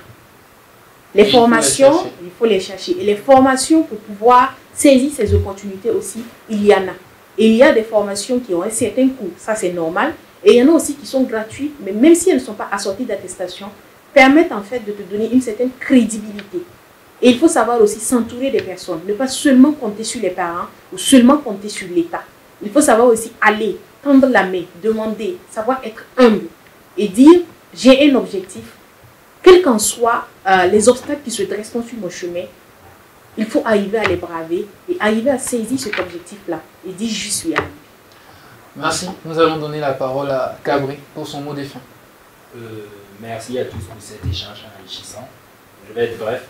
Les formations, il faut les chercher. Et les formations, pour pouvoir saisir ces opportunités aussi, il y en a. Et il y a des formations qui ont un certain coût, ça c'est normal. Et il y en a aussi qui sont gratuites, mais même si elles ne sont pas assorties d'attestation, permettent en fait de te donner une certaine crédibilité. Et il faut savoir aussi s'entourer des personnes, ne pas seulement compter sur les parents ou seulement compter sur l'État. Il faut savoir aussi aller, tendre la main, demander, savoir être humble et dire j'ai un objectif, quels qu'en soient les obstacles qui se dressent sur mon chemin, il faut arriver à les braver et arriver à saisir cet objectif-là et dire je suis arrivé. Merci. Nous allons donner la parole à Cabré pour son mot de fin. Merci à tous pour cet échange enrichissant. Je vais être bref.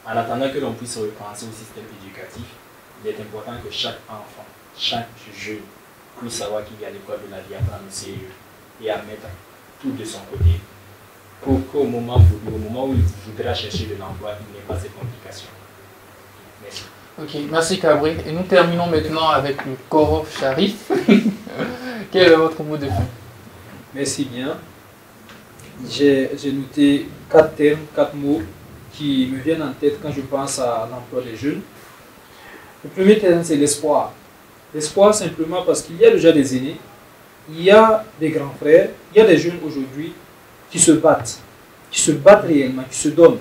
En attendant que l'on puisse repenser au système éducatif, il est important que chaque enfant, chaque jeune puisse savoir qu'il y a l'école de la vie à prendre au sérieux et à mettre tout de son côté pour qu'au moment où il voudra chercher de l'emploi, il n'ait pas ces complications. Merci. Ok, merci Cabré. Et nous terminons maintenant avec le Koro Sharif. Quel est votre mot de fin? Merci bien. J'ai noté 4 termes, 4 mots qui me viennent en tête quand je pense à l'emploi des jeunes. Le premier terme, c'est l'espoir. L'espoir simplement parce qu'il y a déjà des aînés, il y a des grands frères, il y a des jeunes aujourd'hui qui se battent réellement, qui se donnent.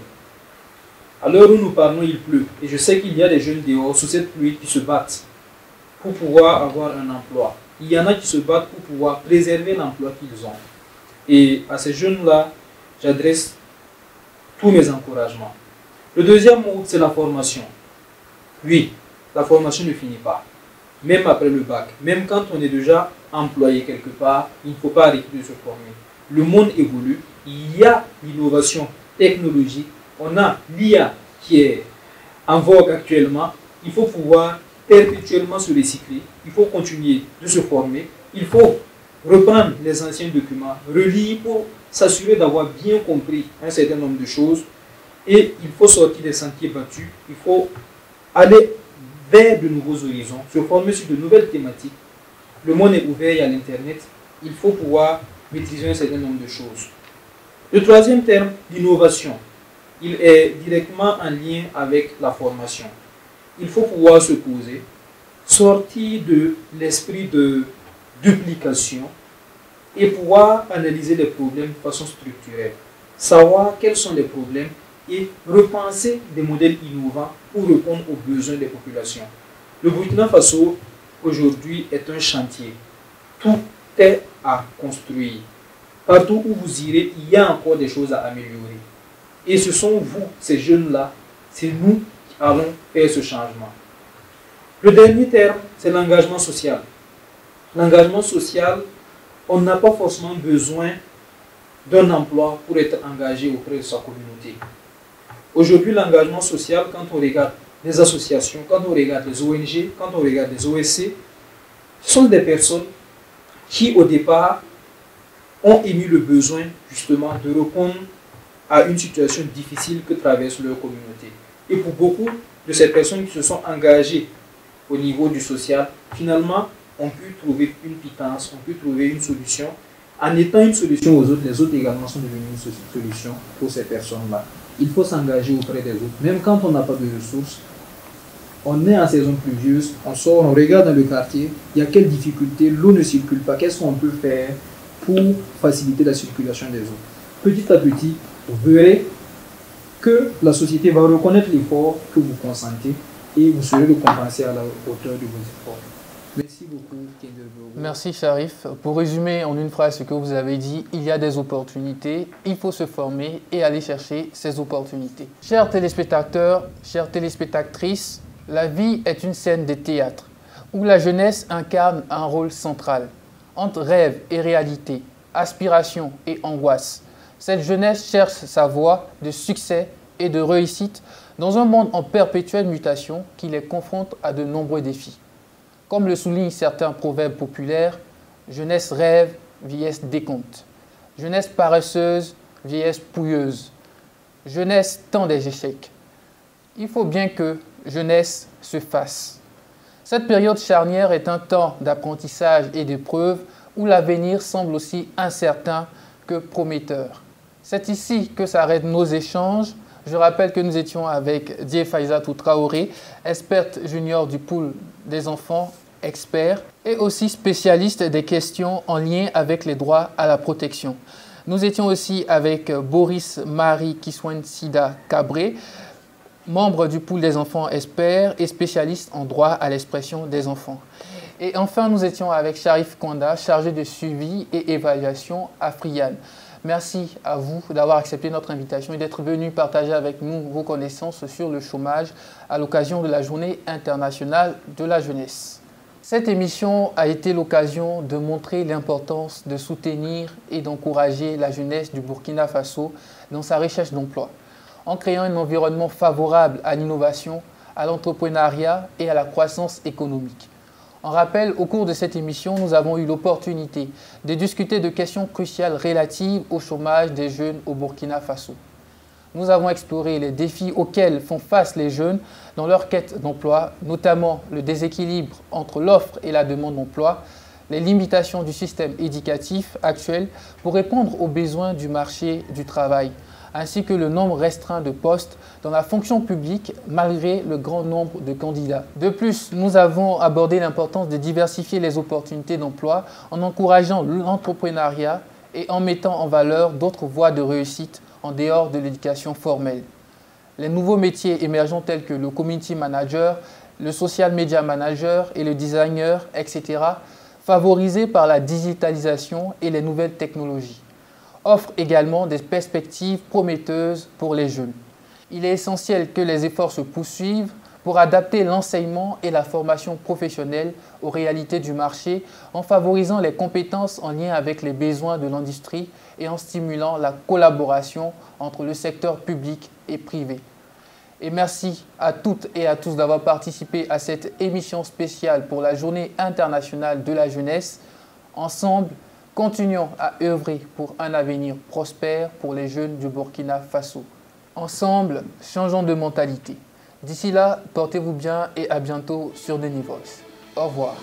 À l'heure où nous parlons, il pleut. Et je sais qu'il y a des jeunes dehors, sous cette pluie, qui se battent pour pouvoir avoir un emploi. Il y en a qui se battent pour pouvoir préserver l'emploi qu'ils ont. Et à ces jeunes-là, j'adresse tous mes encouragements. Le deuxième mot, c'est la formation. Oui, la formation ne finit pas. Même après le bac, même quand on est déjà employé quelque part, il ne faut pas arrêter de se former. Le monde évolue, il y a l'innovation technologique, on a l'IA qui est en vogue actuellement. Il faut pouvoir perpétuellement se recycler, il faut continuer de se former, il faut reprendre les anciens documents, relire pour s'assurer d'avoir bien compris un certain nombre de choses, et il faut sortir des sentiers battus, il faut aller vers de nouveaux horizons, se former sur de nouvelles thématiques. Le monde est ouvert, il y a l'Internet, il faut pouvoir maîtriser un certain nombre de choses. Le troisième terme, l'innovation, il est directement en lien avec la formation. Il faut pouvoir se poser, sortir de l'esprit de duplication et pouvoir analyser les problèmes de façon structurelle, savoir quels sont les problèmes et repenser des modèles innovants pour répondre aux besoins des populations. Le Burkina Faso, aujourd'hui, est un chantier. Tout est à construire. Partout où vous irez, il y a encore des choses à améliorer. Et ce sont vous, ces jeunes-là, c'est nous qui allons faire ce changement. Le dernier terme, c'est l'engagement social. L'engagement social, on n'a pas forcément besoin d'un emploi pour être engagé auprès de sa communauté. Aujourd'hui, l'engagement social, quand on regarde les associations, quand on regarde les ONG, quand on regarde les OSC, ce sont des personnes qui, au départ, ont émis le besoin, justement, de répondre à une situation difficile que traverse leur communauté. Et pour beaucoup de ces personnes qui se sont engagées au niveau du social, finalement, ont pu trouver une pitance, ont pu trouver une solution. En étant une solution aux autres, les autres également sont devenus une solution pour ces personnes-là. Il faut s'engager auprès des autres, même quand on n'a pas de ressources. On est en saison pluvieuse, on sort, on regarde dans le quartier, il y a quelles difficultés, l'eau ne circule pas, qu'est-ce qu'on peut faire pour faciliter la circulation des eaux. Petit à petit, vous verrez que la société va reconnaître l'effort que vous consentez et vous serez récompensé à la hauteur de vos efforts. Merci beaucoup, Kinder Bogo. Merci, Sharif. Pour résumer en une phrase ce que vous avez dit, il y a des opportunités, il faut se former et aller chercher ces opportunités. Chers téléspectateurs, chères téléspectatrices, la vie est une scène de théâtre où la jeunesse incarne un rôle central. Entre rêve et réalité, aspiration et angoisse, cette jeunesse cherche sa voie de succès et de réussite dans un monde en perpétuelle mutation qui les confronte à de nombreux défis. Comme le soulignent certains proverbes populaires, jeunesse rêve, vieillesse décompte. Jeunesse paresseuse, vieillesse pouilleuse. Jeunesse tend des échecs. Il faut bien que jeunesse se fasse. Cette période charnière est un temps d'apprentissage et d'épreuve où l'avenir semble aussi incertain que prometteur. C'est ici que s'arrêtent nos échanges. Je rappelle que nous étions avec Die Faizatou Traoré, experte junior du pool des enfants, expert et aussi spécialiste des questions en lien avec les droits à la protection. Nous étions aussi avec Boris Marie Kiswen Sida Cabré, membre du pool des enfants experts et spécialiste en droit à l'expression des enfants. Et enfin, nous étions avec Sharif Kwanda, chargé de suivi et évaluation à Friane. Merci à vous d'avoir accepté notre invitation et d'être venu partager avec nous vos connaissances sur le chômage à l'occasion de la Journée internationale de la jeunesse. Cette émission a été l'occasion de montrer l'importance de soutenir et d'encourager la jeunesse du Burkina Faso dans sa recherche d'emploi, en créant un environnement favorable à l'innovation, à l'entrepreneuriat et à la croissance économique. En rappel, au cours de cette émission, nous avons eu l'opportunité de discuter de questions cruciales relatives au chômage des jeunes au Burkina Faso. Nous avons exploré les défis auxquels font face les jeunes dans leur quête d'emploi, notamment le déséquilibre entre l'offre et la demande d'emploi, les limitations du système éducatif actuel pour répondre aux besoins du marché du travail, ainsi que le nombre restreint de postes dans la fonction publique malgré le grand nombre de candidats. De plus, nous avons abordé l'importance de diversifier les opportunités d'emploi en encourageant l'entrepreneuriat et en mettant en valeur d'autres voies de réussite en dehors de l'éducation formelle. Les nouveaux métiers émergents tels que le community manager, le social media manager et le designer, etc., favorisés par la digitalisation et les nouvelles technologies. offre également des perspectives prometteuses pour les jeunes. Il est essentiel que les efforts se poursuivent pour adapter l'enseignement et la formation professionnelle aux réalités du marché en favorisant les compétences en lien avec les besoins de l'industrie et en stimulant la collaboration entre le secteur public et privé. Et merci à toutes et à tous d'avoir participé à cette émission spéciale pour la Journée internationale de la jeunesse. Ensemble, continuons à œuvrer pour un avenir prospère pour les jeunes du Burkina Faso. Ensemble, changeons de mentalité. D'ici là, portez-vous bien et à bientôt sur Denis Voice. Au revoir.